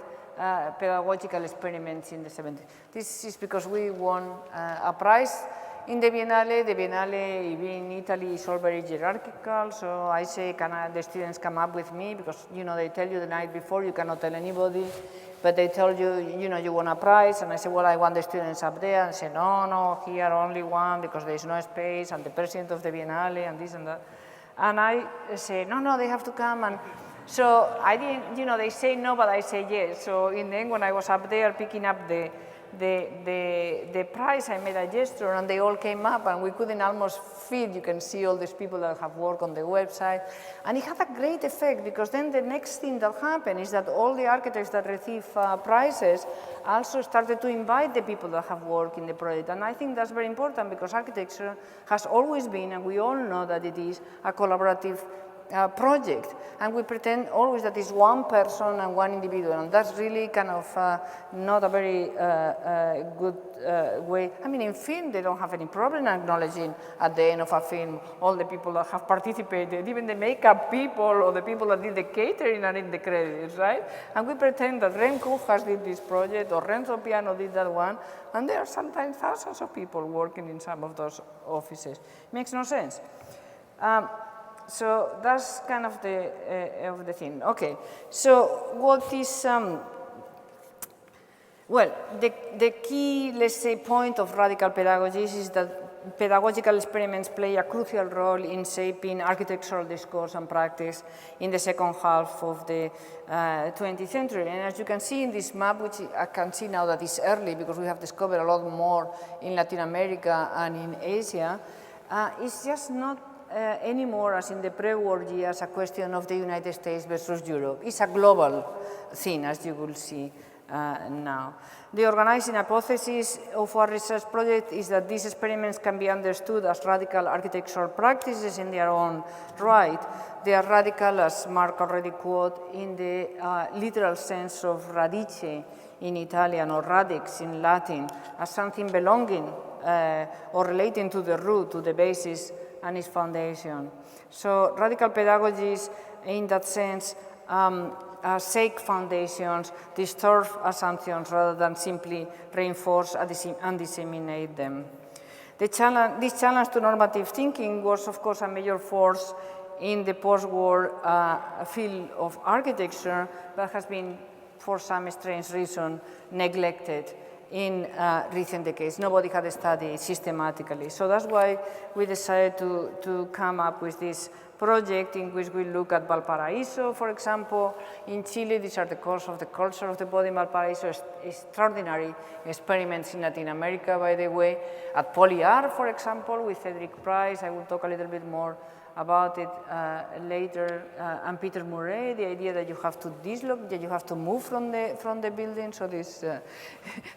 pedagogical experiments in the 70s. This is because we won a prize in the Biennale. The Biennale in Italy is all very hierarchical, so I say, the students come up with me, because you know, they tell you the night before, you cannot tell anybody, but they tell you, you know, you won a prize, and I say, well, I want the students up there, and I say, no, here only one, because there is no space, and the president of the Biennale, and this and that. And I say, no, they have to come, and so I didn't, you know, they say no, but I say yes. So in the end, when I was up there picking up the prize, I made a gesture, and they all came up, and we couldn't almost fit. You can see all these people that have worked on the website, and it had a great effect, because then the next thing that happened is that all the architects that receive prizes also started to invite the people that have worked in the project, and I think that's very important, because architecture has always been, and we all know that it is, a collaborative project, and we pretend always that it's one person and one individual, and that's really kind of not a very good way. I mean, in film, they don't have any problem acknowledging at the end of a film all the people that have participated, even the makeup people or the people that did the catering are in the credits, right? And we pretend that Remco has did this project, or Renzo Piano did that one, and there are sometimes thousands of people working in some of those offices. Makes no sense. So that's kind of the thing. Okay, so what is, well, the key, let's say, point of radical pedagogies is that pedagogical experiments play a crucial role in shaping architectural discourse and practice in the second half of the 20th century. And as you can see in this map, which I can see now that it's early because we have discovered a lot more in Latin America and in Asia, it's just not anymore, as in the pre-war years, a question of the United States versus Europe. It's a global thing, as you will see now. The organizing hypothesis of our research project is that these experiments can be understood as radical architectural practices in their own right. They are radical, as Mark already quoted, in the literal sense of radice in Italian, or radix in Latin, as something belonging or relating to the root, to the basis, and its foundation. So radical pedagogies, in that sense, shake foundations, disturb assumptions rather than simply reinforce and disseminate them. This challenge to normative thinking was, of course, a major force in the post-war field of architecture, but has been, for some strange reason, neglected in recent decades. Nobody had studied systematically. So that's why we decided to come up with this project in which we look at Valparaiso, for example. In Chile, these are the course of the culture of the body in Valparaiso, extraordinary experiments in Latin America, by the way. At Polyar, for example, with Cedric Price, I will talk a little bit more about it later, and Peter Murray, the idea that you have to dislocate, that you have to move from the building. So this,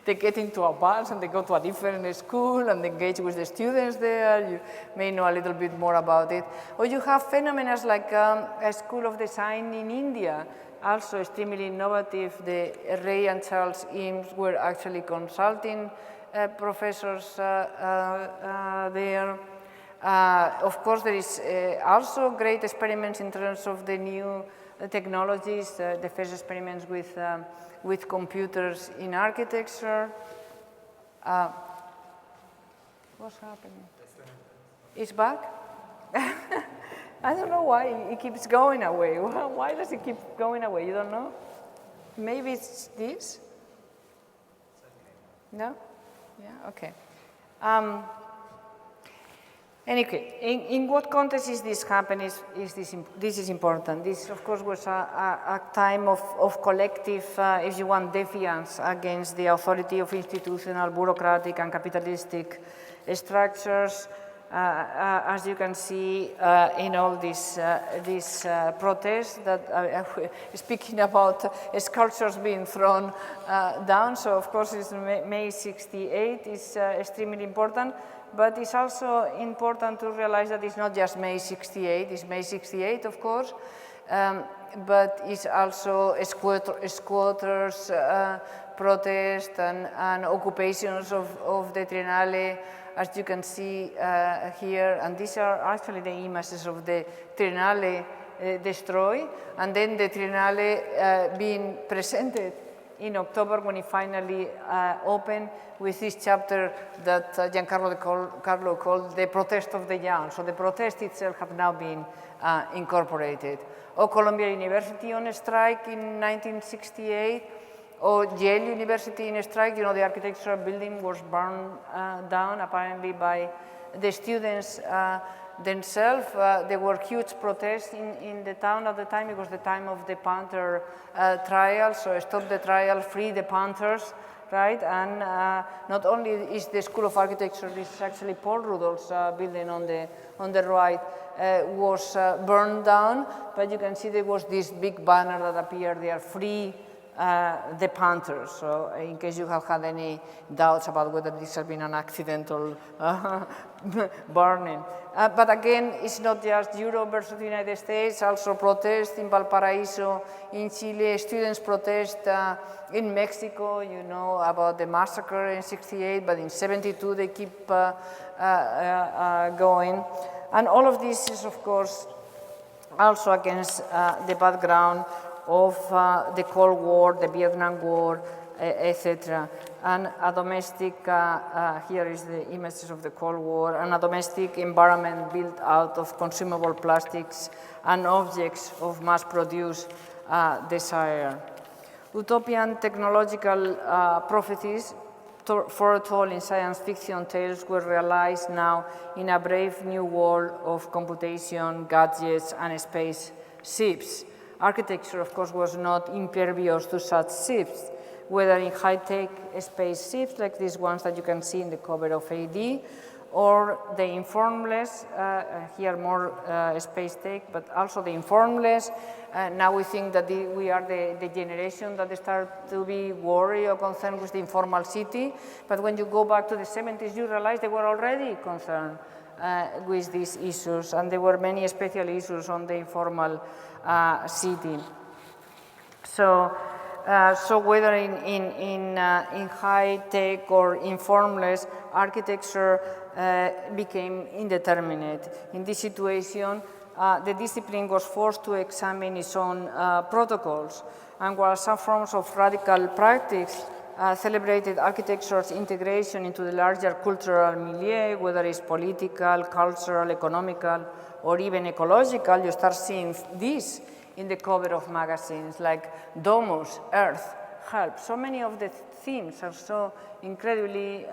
they get into a bus and they go to a different school and engage with the students there. You may know a little bit more about it. Or you have phenomena like a school of design in India, also extremely innovative. The Ray and Charles Eames were actually consulting professors there. Of course, there is also great experiments in terms of the new technologies, the first experiments with computers in architecture. What's happening? It's back? I don't know why it keeps going away. Why does it keep going away? You don't know? Maybe it's this? No? Yeah, okay. Anyway, in what context is this happening? This is important. This, of course, was a time of collective, if you want, defiance against the authority of institutional, bureaucratic, and capitalistic structures. As you can see in all these protests, that speaking about sculptures being thrown down. So, of course, it's May 68 is extremely important. But it's also important to realize that it's not just May 68, it's May 68, of course, but it's also squatters' protests and occupations of the Triennale, as you can see here. And these are actually the images of the Triennale destroyed, and then the Triennale being presented in October when it finally opened with this chapter that Giancarlo called the protest of the young. So the protest itself have now been incorporated. Or Columbia University on a strike in 1968, or Yale University in a strike. You know, the architectural building was burned down apparently by the students themselves. There were huge protests in the town at the time. It was the time of the Panther trial, so stop the trial, free the Panthers, right? And not only is the School of Architecture, this is actually Paul Rudolph's building on the right, was burned down, but you can see there was this big banner that appeared there, free the Panthers. So in case you have had any doubts about whether this has been an accidental burning. But again, it's not just Europe versus the United States, also protests in Valparaiso, in Chile, students protest in Mexico, you know about the massacre in 68, but in 72 they keep going. And all of this is, of course, also against the background of the Cold War, the Vietnam War, etc. And a domestic, here is the images of the Cold War, and a domestic environment built out of consumable plastics and objects of mass-produced desire. Utopian technological prophecies foretold in science fiction tales were realized now in a brave new world of computation, gadgets, and spaceships. Architecture, of course, was not impervious to such shifts, whether in high-tech spaceships like these ones that you can see in the cover of AD, or the informless, here more space tech, but also the informless. Now we think that we are the generation that start to be worried or concerned with the informal city, but when you go back to the 70s, you realize they were already concerned with these issues, and there were many special issues on the informal city. So whether in high tech or informless, architecture became indeterminate. In this situation, the discipline was forced to examine its own protocols, and while some forms of radical practice celebrated architecture's integration into the larger cultural milieu, whether it's political, cultural, economical, or even ecological, you start seeing this in the cover of magazines like Domus, Earth, Help. So many of the themes are so incredibly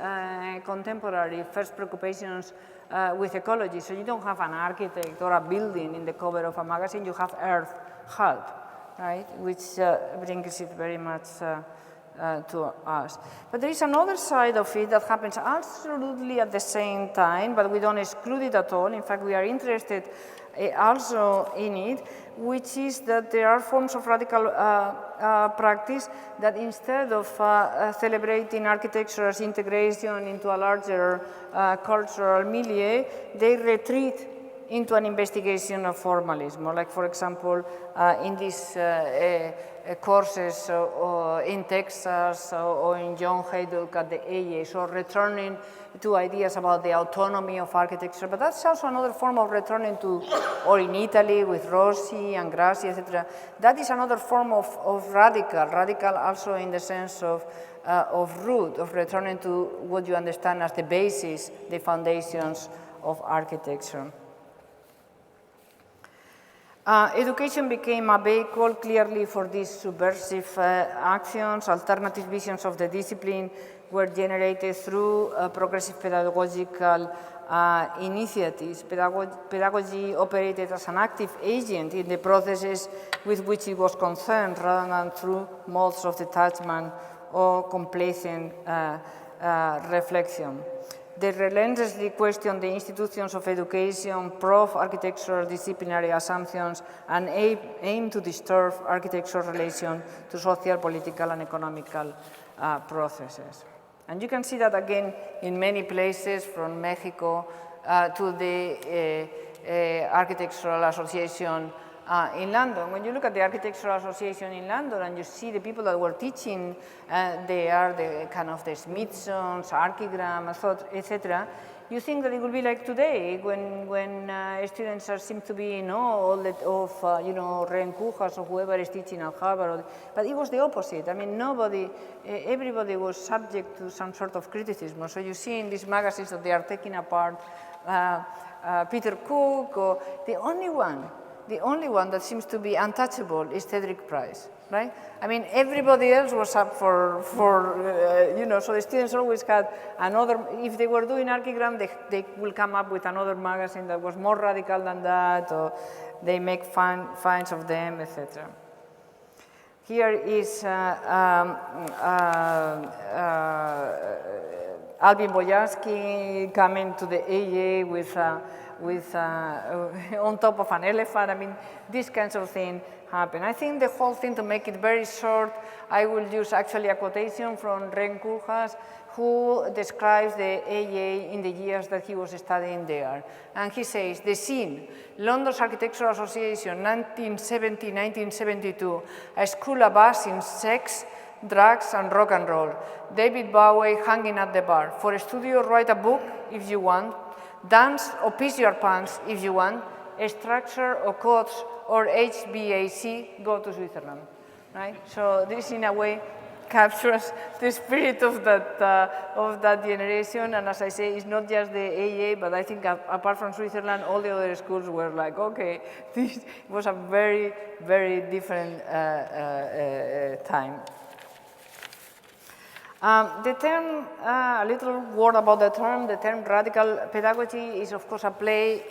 contemporary, first preoccupations with ecology. So you don't have an architect or a building in the cover of a magazine, you have Earth, Help, right? Which brings it very much to us. But there is another side of it that happens absolutely at the same time, but we don't exclude it at all. In fact, we are interested also in it, which is that there are forms of radical practice that instead of celebrating architecture's integration into a larger cultural milieu, they retreat into an investigation of formalism, or like, for example, in these courses in Texas or in John Haydock at the AA, so returning to ideas about the autonomy of architecture, but that's also another form of returning to, or in Italy with Rossi and Grassi, etc. That is another form of radical also in the sense of root, of returning to what you understand as the basis, the foundations of architecture. Education became a vehicle clearly for these subversive actions. Alternative visions of the discipline were generated through progressive pedagogical initiatives. Pedagogy operated as an active agent in the processes with which it was concerned, rather than through modes of detachment or complacent reflection. They relentlessly questioned the institutions of education, probe architectural disciplinary assumptions, and aim to disturb architectural relation to social, political, and economical processes. And you can see that again in many places, from Mexico to the Architectural Association in London. When you look at the Architectural Association in London and you see the people that were teaching, they are the kind of the Smithsons, Archigram, etc. You think that it would be like today, when students seem to be in awe of Ren Kujas or whoever is teaching at Harvard. But it was the opposite. I mean, everybody was subject to some sort of criticism. So you see in these magazines that they are taking apart Peter Cook, or the only one that seems to be untouchable is Cedric Price, right? I mean, everybody else was up for so the students always had another, if they were doing Archigram, they will come up with another magazine that was more radical than that, or they make finds of them, etc. Here is Albin Boyarsky coming to the AA with on top of an elephant. I mean, these kinds of things happen. I think the whole thing, to make it very short, I will use actually a quotation from Ren Kujas, who describes the AA in the years that he was studying there. And he says, the scene, London's Architectural Association, 1970-1972, a school abass in sex, drugs, and rock and roll. David Bowie hanging at the bar. For a studio, write a book if you want. Dance or piss your pants if you want. A structure or codes or HVAC, go to Switzerland, right? So this, in a way, captures the spirit of that generation. And as I say, it's not just the AA, but I think apart from Switzerland, all the other schools were like, okay, this was a very, very different time. The term, a little word about the term radical pedagogy is of course a play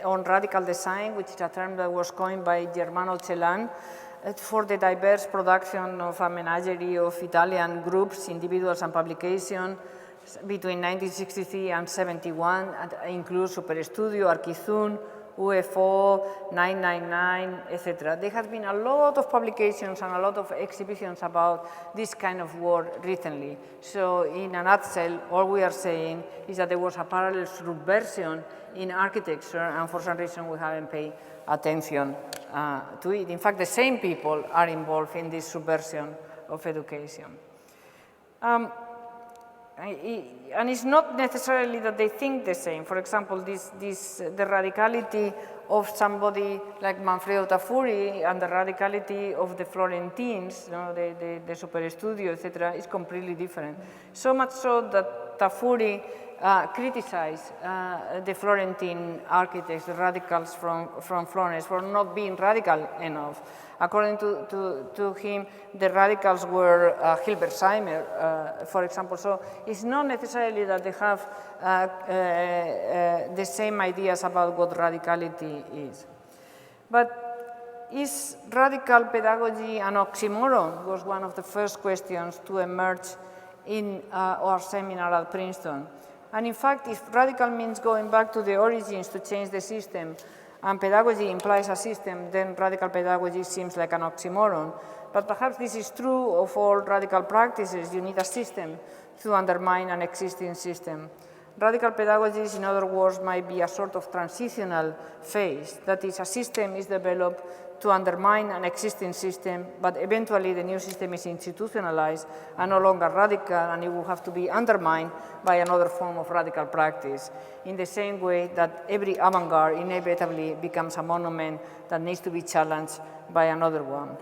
on radical design, which is a term that was coined by Germano Celan for the diverse production of a menagerie of Italian groups, individuals, and publications between 1963 and 71, and includes Superstudio, Arquizun, UFO, 999, etc. There has been a lot of publications and a lot of exhibitions about this kind of work recently. So in a nutshell, all we are saying is that there was a parallel subversion in architecture, and for some reason we haven't paid attention to it. In fact, the same people are involved in this subversion of education. And it's not necessarily that they think the same. For example, the radicality of somebody like Manfredo Tafuri and the radicality of the Florentines, the Superstudio, etc., is completely different. So much so that Tafuri criticized the Florentine architects, the radicals from Florence, for not being radical enough. According to him, the radicals were Hilbersheimer, for example. So it's not necessarily that they have the same ideas about what radicality is. But is radical pedagogy an oxymoron? Was one of the first questions to emerge in our seminar at Princeton. And in fact, if radical means going back to the origins to change the system, and pedagogy implies a system, then radical pedagogy seems like an oxymoron. But perhaps this is true of all radical practices. You need a system to undermine an existing system. Radical pedagogies, in other words, might be a sort of transitional phase. That is, a system is developed to undermine an existing system, but eventually the new system is institutionalized and no longer radical, and it will have to be undermined by another form of radical practice, in the same way that every avant-garde inevitably becomes a monument that needs to be challenged by another one.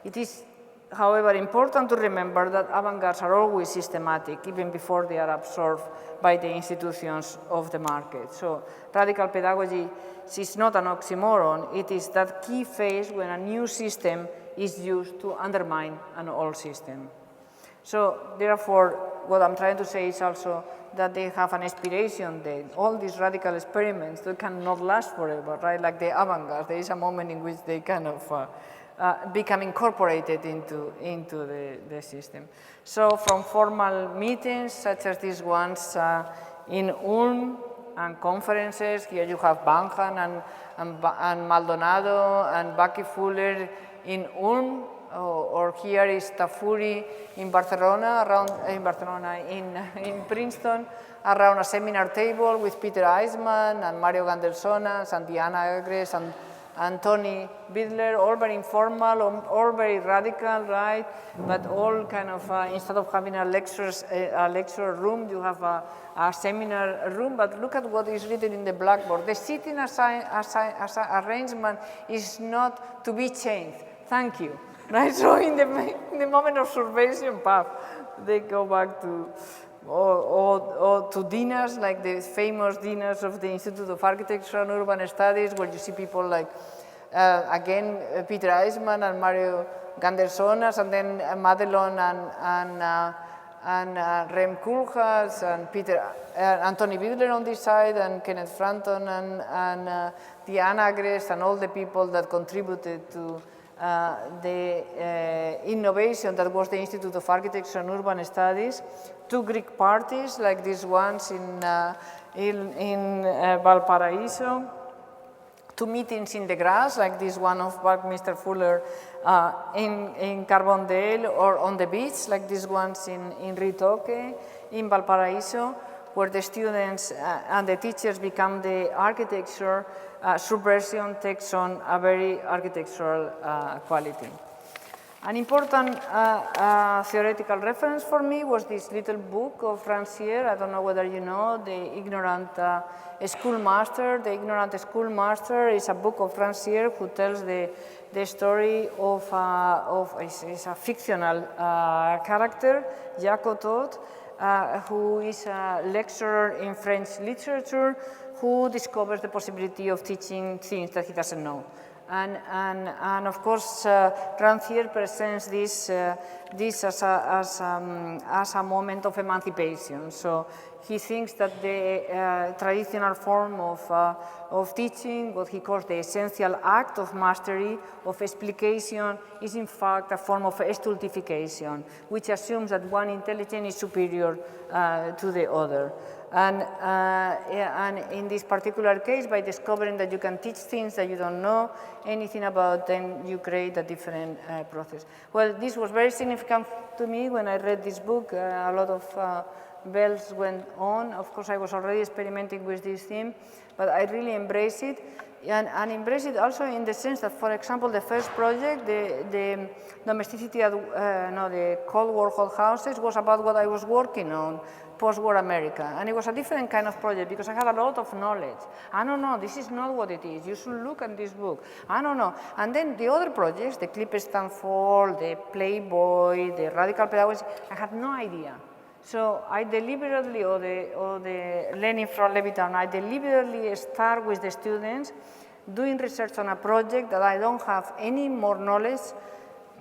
It is, however, important to remember that avant-gardes are always systematic, even before they are absorbed by the institutions of the market. So radical pedagogy is not an oxymoron. It is that key phase when a new system is used to undermine an old system. So therefore, what I'm trying to say is also that they have an expiration date. All these radical experiments, they cannot last forever, right? Like the avant-garde, there is a moment in which they kind of become incorporated into the system. So from formal meetings, such as these ones in Ulm, and conferences, here you have Banhan and Maldonado and Baki Fuller in Ulm, or here is Tafuri in Barcelona, in Princeton, around a seminar table with Peter Eisman and Mario Gandelsonas and Diana Agres and Tony Bidler, all very informal, all very radical, right? But all kind of, instead of having a lecture room, you have a seminar room, but look at what is written in the blackboard. The seating arrangement is not to be changed. Thank you. Right? So in the moment of observation, they go back to or to dinners, like the famous dinners of the Institute of Architecture and Urban Studies, where you see people like, again, Peter Eisman and Mario Gandelsonas, and then Madelon and Rem Koolhaas and Anthony Bidler on this side, and Kenneth Frampton and Diana Agres, and all the people that contributed to the innovation that was the Institute of Architecture and Urban Studies. Two Greek parties like these ones in Valparaiso. Two meetings in the grass like this one of Buckminster Fuller in Carbondale, or on the beach like these ones in Ritoque in Valparaiso, where the students and the teachers become the architecture. Subversion takes on a very architectural quality. An important theoretical reference for me was this little book of Rancière. I don't know whether you know, The Ignorant Schoolmaster. The Ignorant Schoolmaster is a book of Rancière who tells the story of is a fictional character, Jacques Todt, who is a lecturer in French literature, who discovers the possibility of teaching things that he doesn't know. And of course, Rancière presents this as a moment of emancipation. So he thinks that the traditional form of teaching, what he calls the essential act of mastery, of explication, is in fact a form of stultification, which assumes that one intelligence is superior to the other. And in this particular case, by discovering that you can teach things that you don't know anything about, then you create a different process. Well, this was very significant to me when I read this book. A lot of bells went on. Of course, I was already experimenting with this theme, but I really embraced it. And embrace it also in the sense that, for example, the first project, the domesticity at the Cold War hot houses, was about what I was working on, post-war America. And it was a different kind of project because I had a lot of knowledge. I don't know, this is not what it is. You should look at this book. I don't know. And then the other projects, the Clip Stanford, the Playboy, the Radical Pedagogy, I had no idea. So I deliberately, or the learning from Levittown, I deliberately start with the students doing research on a project that I don't have any more knowledge,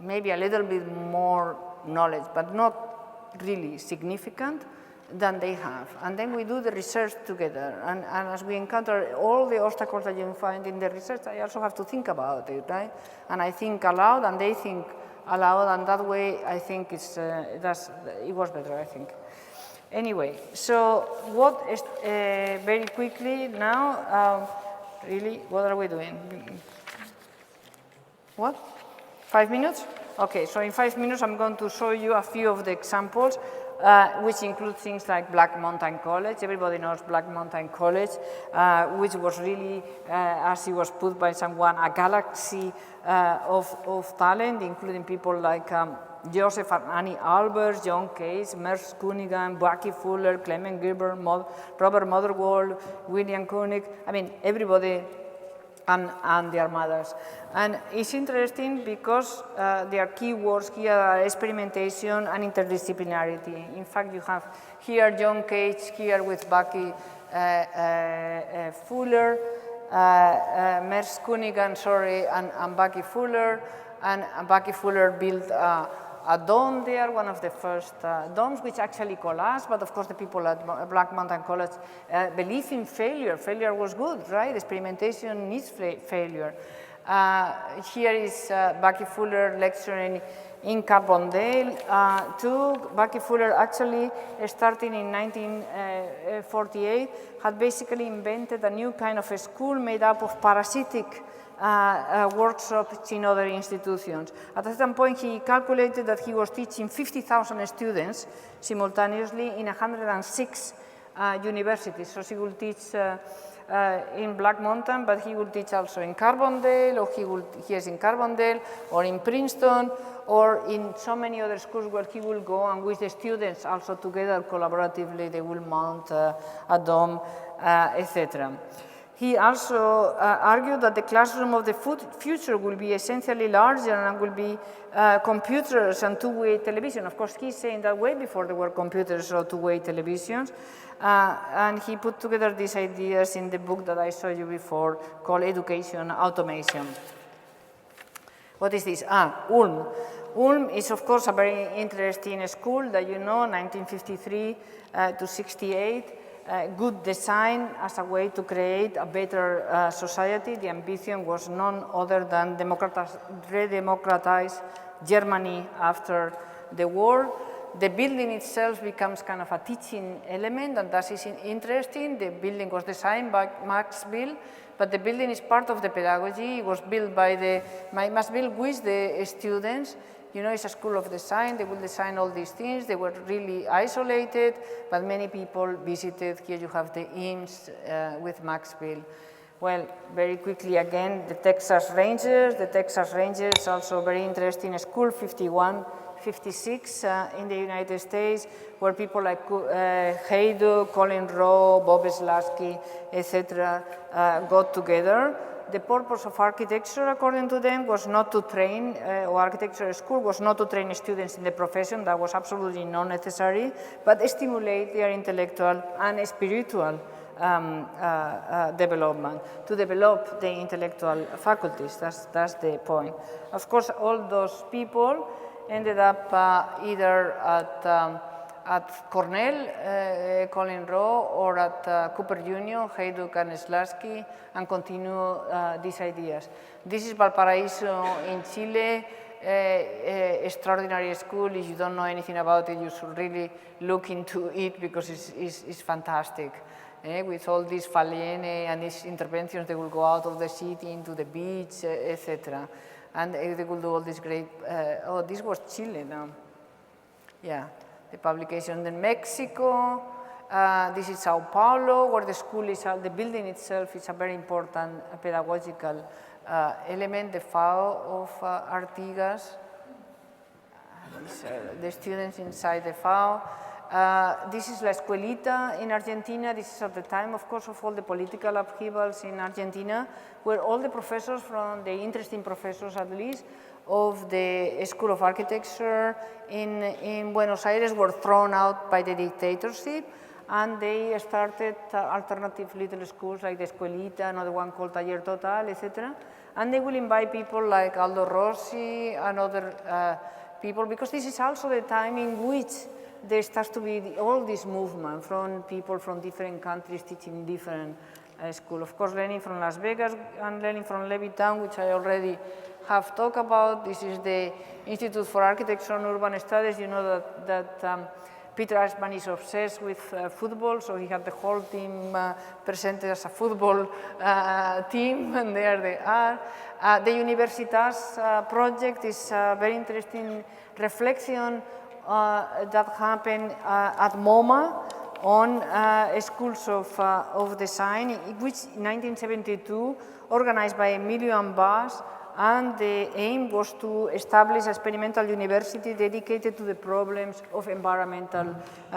maybe a little bit more knowledge, but not really significant, than they have. And then we do the research together. And as we encounter all the obstacles that you find in the research, I also have to think about it, right? And I think aloud, and they think aloud, and that way I think it was better, I think. Anyway, so what is, very quickly now, really, what are we doing? What? 5 minutes? Okay, so in 5 minutes I'm going to show you a few of the examples. which includes things like Black Mountain College. Everybody knows Black Mountain College, which was really, as it was put by someone, a galaxy of talent, including people like Joseph and Annie Albers, John Case, Merce Cunningham, Bucky Fuller, Clement Gilbert, Robert Motherwell, William Koenig. I mean, everybody and their mothers. And it's interesting because their keywords here are experimentation and interdisciplinarity. In fact, you have here John Cage, here with Bucky Fuller, Merce Cunningham, sorry, and Bucky Fuller. And Bucky Fuller built a dome there, one of the first domes, which actually collapsed, but of course the people at Black Mountain College believe in failure. Failure was good, right? Experimentation needs failure. Here is Bucky Fuller lecturing in Carbondale. Bucky Fuller actually, starting in 1948, had basically invented a new kind of a school made up of parasitic workshops in other institutions. At a certain point, he calculated that he was teaching 50,000 students simultaneously in 106 universities. So he will teach in Black Mountain, but he will teach also in Carbondale, or he is in Carbondale, or in Princeton, or in so many other schools where he will go, and with the students also together collaboratively, they will mount a dome, etc. He also argued that the classroom of the future will be essentially larger and will be computers and two-way television. Of course, he's saying that way before there were computers or two-way televisions. And he put together these ideas in the book that I showed you before called Education Automation. What is this? Ulm. Ulm is, of course, a very interesting school that you know, 1953 to 68. Good design as a way to create a better society. The ambition was none other than re-democratize Germany after the war. The building itself becomes kind of a teaching element, and that is interesting. The building was designed by Max Bill, but the building is part of the pedagogy. It was built by Max Bill with the students. You know, it's a school of design. They will design all these things. They were really isolated, but many people visited. Here you have the IMSS with Max Bill. Well, very quickly again, the Texas Rangers. The Texas Rangers, also very interesting school, 51, 56 in the United States, where people like Haydu, Colin Rowe, Bob Slasky, etc. got together. The purpose of architecture, according to them, was not to train, or architecture school was not to train students in the profession. That was absolutely not necessary, but stimulate their intellectual and spiritual development, to develop the intellectual faculties. That's the point. Of course, all those people ended up either at Cornell, Colin Rowe, or at Cooper Union, Hayduk and Slasky, and continue these ideas. This is Valparaiso in Chile, extraordinary school. If you don't know anything about it, you should really look into it because it's fantastic. With all these Faliene and these interventions, they will go out of the city into the beach, etc. And they will do all this great, this was Chile now. Yeah. The publication in Mexico. This is Sao Paulo, where the school is, the building itself is a very important pedagogical element, the FAO of Artigas. These are the students inside the FAO. This is La Escuelita in Argentina. This is at the time, of course, of all the political upheavals in Argentina, where all the professors, from the interesting professors at least, of the School of Architecture in Buenos Aires were thrown out by the dictatorship, and they started alternative little schools like the Escuelita, another one called Taller Total, etc. And they will invite people like Aldo Rossi and other people, because this is also the time in which there starts to be all this movement from people from different countries teaching different schools. Of course, learning from Las Vegas and learning from Levittown, which I already have talked about. This is the Institute for Architecture and Urban Studies. You know that Peter Ashman is obsessed with football, so he had the whole team presented as a football team, and there they are. The Universitas project is a very interesting reflection that happened at MoMA on schools of design, which in 1972 organized by Emilio Ambas, and the aim was to establish an experimental university dedicated to the problems of environmental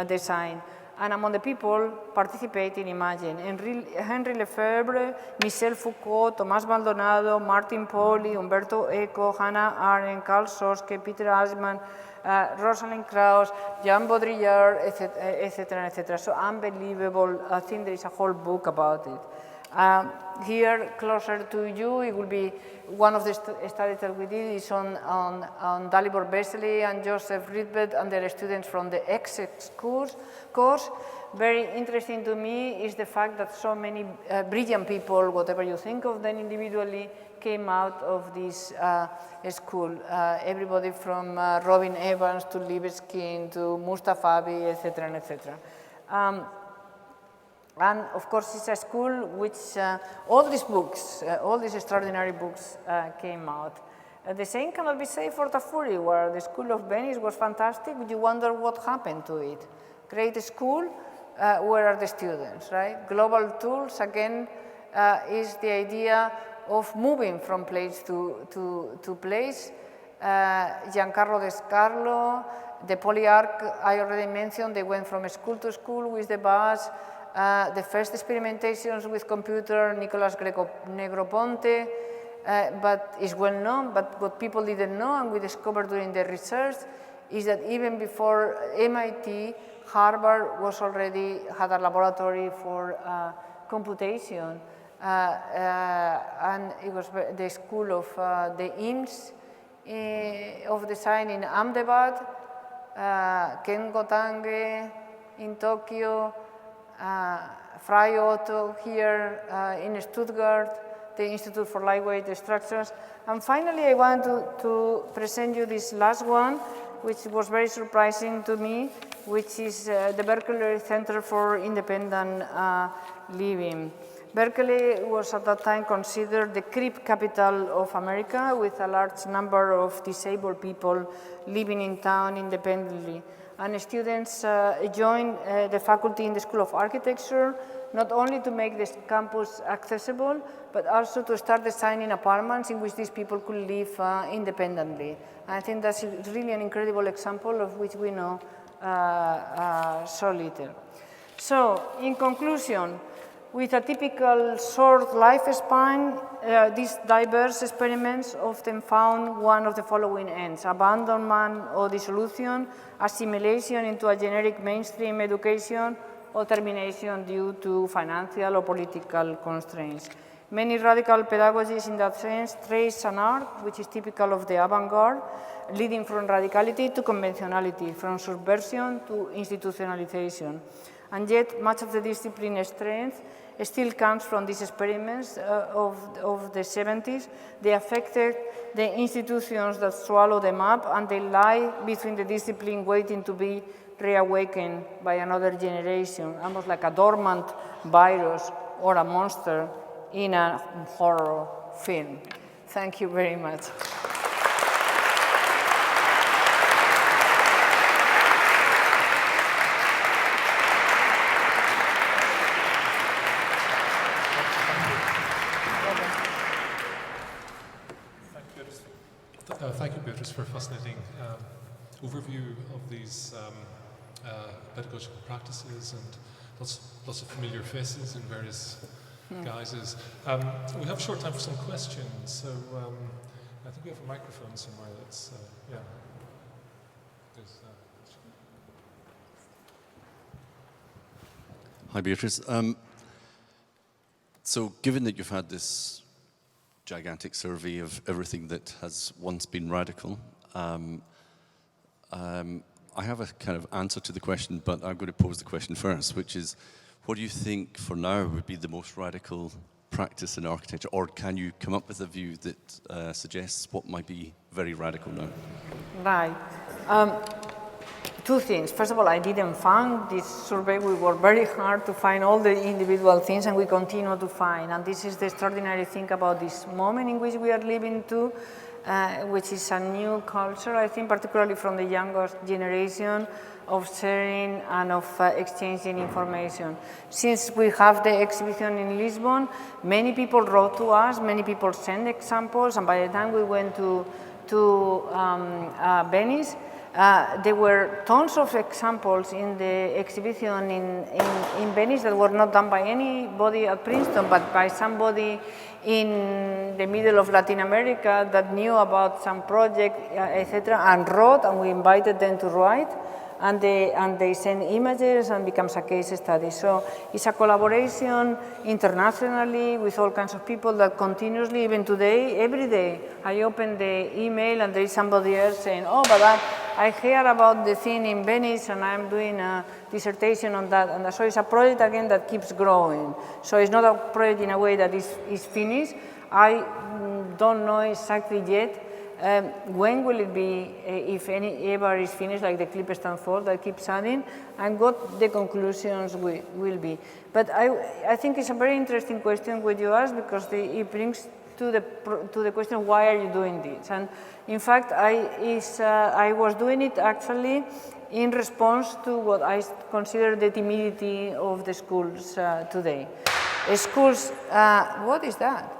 design. And among the people participating, imagine, Henri Lefebvre, Michel Foucault, Tomás Maldonado, Martin Poli, Umberto Eco, Hannah Arendt, Carl Soske, Peter Asman, Rosalind Krauss, Jean Baudrillard, etc., etc. So unbelievable. I think there is a whole book about it. Here, closer to you, it will be one of the studies that we did is on Dalibor Vesely and Joseph Rydberg and their students from the Essex course. Very interesting to me is the fact that so many brilliant people, whatever you think of them individually, came out of this school. Everybody from Robin Evans to Libeskind to Mustafabi, etc., etc. And of course, it's a school which all these books, all these extraordinary books came out. The same cannot be said for Tafuri, where the School of Venice was fantastic. You wonder what happened to it. Great school, where are the students, right? Global tools, again, is the idea of moving from place to place. Giancarlo Descarlo, the Polyarch I already mentioned, they went from school to school with the bus. The first experimentations with computer, Nicolas Negroponte, but is well known, but what people didn't know and we discovered during the research is that even before MIT, Harvard was already had a laboratory for computation. And it was the school of the IMSS of design in Ahmedabad, Ken Gotange in Tokyo, Fry Otto here in Stuttgart, the Institute for Lightweight Structures. And finally, I want to present you this last one, which was very surprising to me, which is the Berkeley Center for Independent Living. Berkeley was at that time considered the crib capital of America, with a large number of disabled people living in town independently. And students joined the faculty in the School of Architecture, not only to make this campus accessible, but also to start designing apartments in which these people could live independently. I think that's really an incredible example of which we know so little. So, in conclusion, with a typical short lifespan, these diverse experiments often found one of the following ends: abandonment or dissolution, assimilation into a generic mainstream education, or termination due to financial or political constraints. Many radical pedagogies in that sense trace an arc which is typical of the avant-garde, leading from radicality to conventionality, from subversion to institutionalization. And yet, much of the discipline's strength still comes from these experiments of the 70s. They affected the institutions that swallow them up, and they lie between the discipline waiting to be reawakened by another generation, almost like a dormant virus or a monster in a horror film. Thank you very much. Thank you, Beatriz, for a fascinating overview of these pedagogical practices and lots of familiar faces in various guises. We have short time for some questions, so I think we have a microphone somewhere. That's yeah. Hi, Beatriz. So, given that you've had this gigantic survey of everything that has once been radical, I have a kind of answer to the question, but I'm going to pose the question first, which is, what do you think for now would be the most radical practice in architecture, or can you come up with a view that suggests what might be very radical now? Right. Two things. First of all, I didn't find this survey. We worked very hard to find all the individual things, and we continue to find. And this is the extraordinary thing about this moment in which we are living too. which is a new culture, I think, particularly from the youngest generation, of sharing and of exchanging information. Since we have the exhibition in Lisbon, many people wrote to us, many people sent examples, and by the time we went to Venice, there were tons of examples in the exhibition in Venice that were not done by anybody at Princeton, but by somebody in the middle of Latin America that knew about some project, etc., and wrote, and we invited them to write, and they send images and becomes a case study. So it's a collaboration internationally with all kinds of people that continuously, even today, every day, I open the email and there is somebody else saying, oh, but I heard about the thing in Venice and I'm doing a dissertation on that. And so it's a project, again, that keeps growing. So it's not a project in a way that is finished. I don't know exactly yet when will it be, if any ever is finished, like the clip stand for that keeps adding, and what the conclusions will be. But I think it's a very interesting question what you ask, because it brings to the question, why are you doing this? And in fact, I was doing it actually in response to what I consider the timidity of the schools today. Schools, what is that?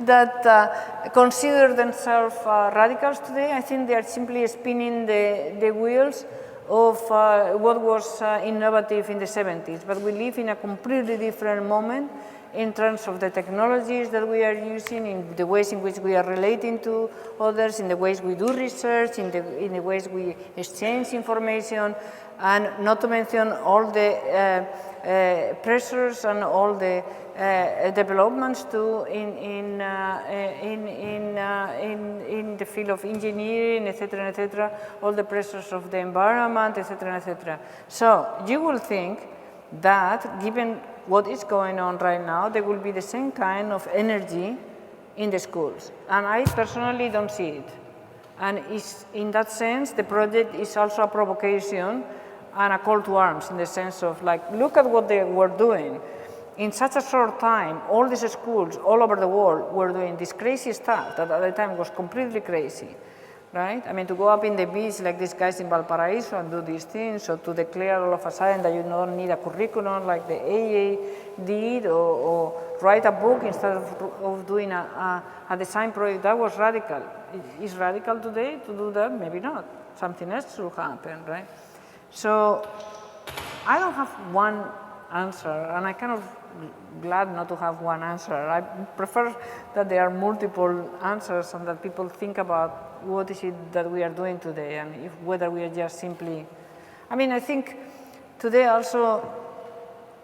That consider themselves radicals today. I think they are simply spinning the wheels of what was innovative in the 70s. But we live in a completely different moment in terms of the technologies that we are using, in the ways in which we are relating to others, in the ways we do research, in the ways we exchange information, and not to mention all the pressures and all the developments too in the field of engineering, etc., all the pressures of the environment, etc. So you will think that, given what is going on right now, there will be the same kind of energy in the schools, and I personally don't see it. And in that sense, the project is also a provocation and a call to arms, in the sense of, like, look at what they were doing. In such a short time, all these schools all over the world were doing this crazy stuff that at the time was completely crazy, right? I mean, to go up in the beach like these guys in Valparaiso and do these things, or to declare all of a sudden that you don't need a curriculum like the AA did, or write a book instead of doing a design project, that was radical. Is radical today to do that? Maybe not. Something else will happen, right? So I don't have one answer, and I kind of glad not to have one answer. I prefer that there are multiple answers and that people think about what is it that we are doing today, and whether we are just simply, I mean, I think today also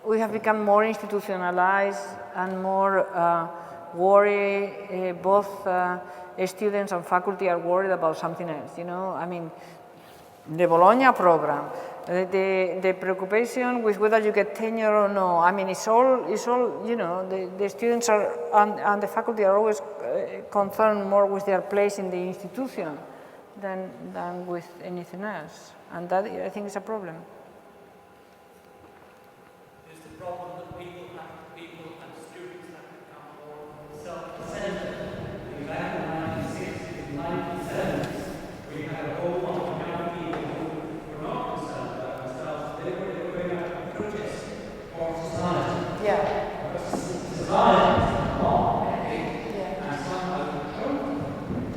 we have become more institutionalized and more worried, both students and faculty are worried about something else, you know. I mean, the Bologna program, the preoccupation with whether you get tenure or no. I mean, it's all you know, the students are, and the faculty are always concerned more with their place in the institution than with anything else. And that, I think, is a problem. It's the problem that people and students have become more self-centered. Back in the 1960s and 1970s, we had a whole lot of young people who were not concerned about themselves. They were going out and protest for society. Yeah. Because society is wrong, and somehow control them.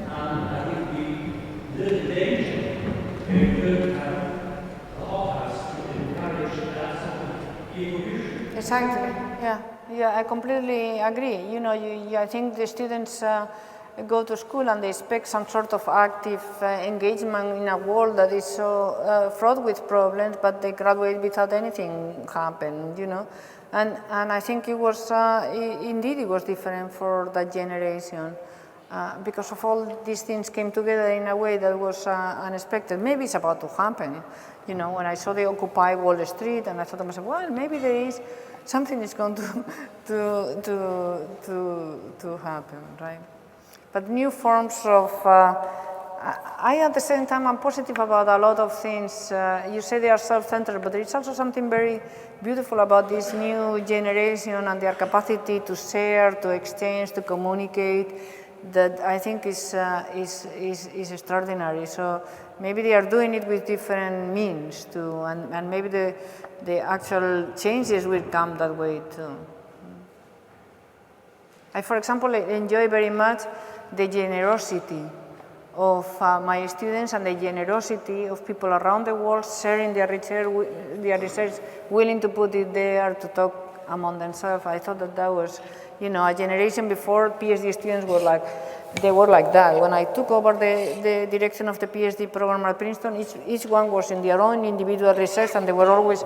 And I think we live in danger if we could have the hothouse to encourage that sort of evolution. Exactly. Yeah, I completely agree. You know, I think the students go to school and they expect some sort of active engagement in a world that is so fraught with problems, but they graduate without anything happen, you know. And I think it was, indeed it was different for that generation, because of all these things came together in a way that was unexpected. Maybe it's about to happen, you know. When I saw the Occupy Wall Street, and I thought to myself, well, maybe there is something is going to happen, right? But new forms of, I at the same time, I'm positive about a lot of things. You say they are self-centered, but there is also something very beautiful about this new generation and their capacity to share, to exchange, to communicate, that I think is extraordinary. So maybe they are doing it with different means too, and maybe the actual changes will come that way too. I, for example, enjoy very much the generosity of my students and the generosity of people around the world sharing their research, willing to put it there to talk among themselves. I thought that was, you know, a generation before PhD students were like, they were like that. When I took over the direction of the PhD program at Princeton, each one was in their own individual research, and they were always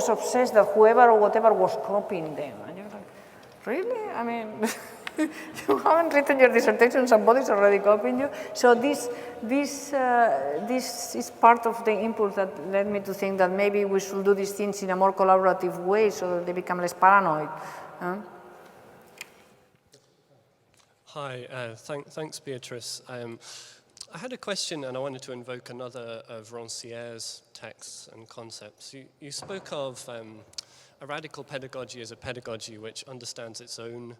obsessed that whoever or whatever was copying them. And you're like, really? I mean, you haven't written your dissertation, somebody's already copying you. So this is part of the impulse that led me to think that maybe we should do these things in a more collaborative way so that they become less paranoid. Hi, thanks Beatrice. I had a question and I wanted to invoke another of Roncier's texts and concepts. You spoke of a radical pedagogy as a pedagogy which understands its own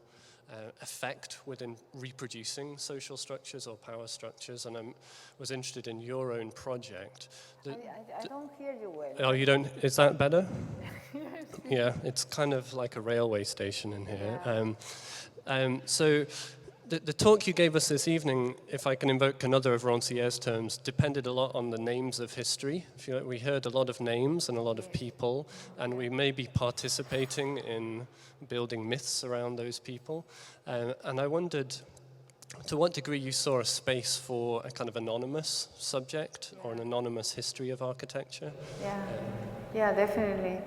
effect within reproducing social structures or power structures, and I was interested in your own project. I don't hear you well. Oh, you don't? Is that better? Yeah, it's kind of like a railway station in here. Yeah. So the talk you gave us this evening, if I can invoke another of Roncier's terms, depended a lot on the names of history. I feel like we heard a lot of names and a lot of people, and we may be participating in building myths around those people. And I wondered to what degree you saw a space for a kind of anonymous subject or an anonymous history of architecture. Yeah, definitely.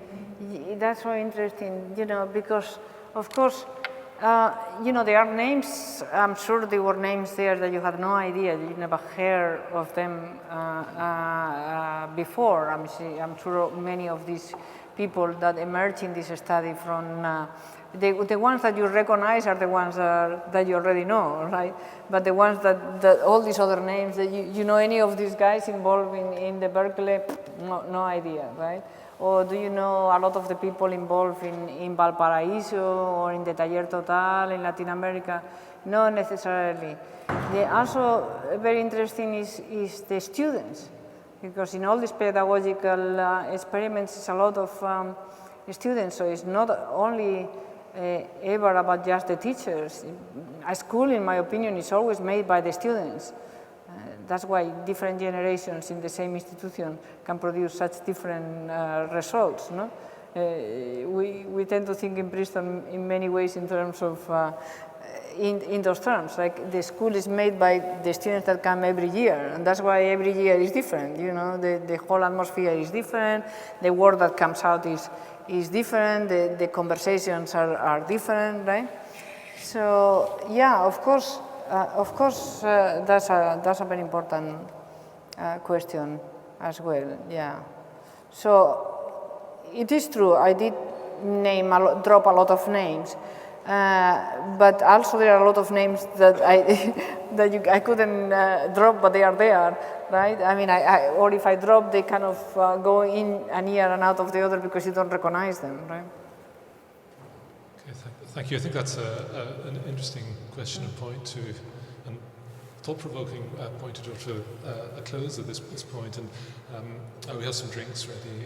That's so interesting, you know, because of course, you know, there are names, I'm sure there were names there that you had no idea, you never heard of them before. I'm sure many of these people that emerge in this study from, the ones that you recognize are the ones that you already know, right? But the ones that all these other names, that you know any of these guys involved in the Berkeley, no idea, right? Or do you know a lot of the people involved in Valparaiso or in the Taller Total in Latin America? Not necessarily. Also very interesting is the students, because in all these pedagogical experiments, it's a lot of students, so it's not only ever about just the teachers. A school, in my opinion, is always made by the students. That's why different generations in the same institution can produce such different results. No? We tend to think in Princeton in many ways in terms of, in those terms, like the school is made by the students that come every year, and that's why every year is different, you know, the whole atmosphere is different, the word that comes out is different, the conversations are different, right? So, yeah, of course, that's a very important question as well, yeah. So, it is true, I did drop a lot of names, but also there are a lot of names that I couldn't drop, but they are there, right? I mean, or if I drop, they kind of go in an ear and out of the other because you don't recognize them, right? Okay, thank you. I think that's an interesting question and point to, and thought-provoking point to draw to a close at this point. And we have some drinks ready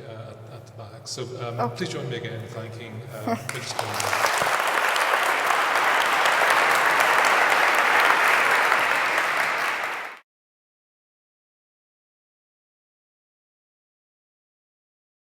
at the back. So please join me again in thanking Beatriz Colomina.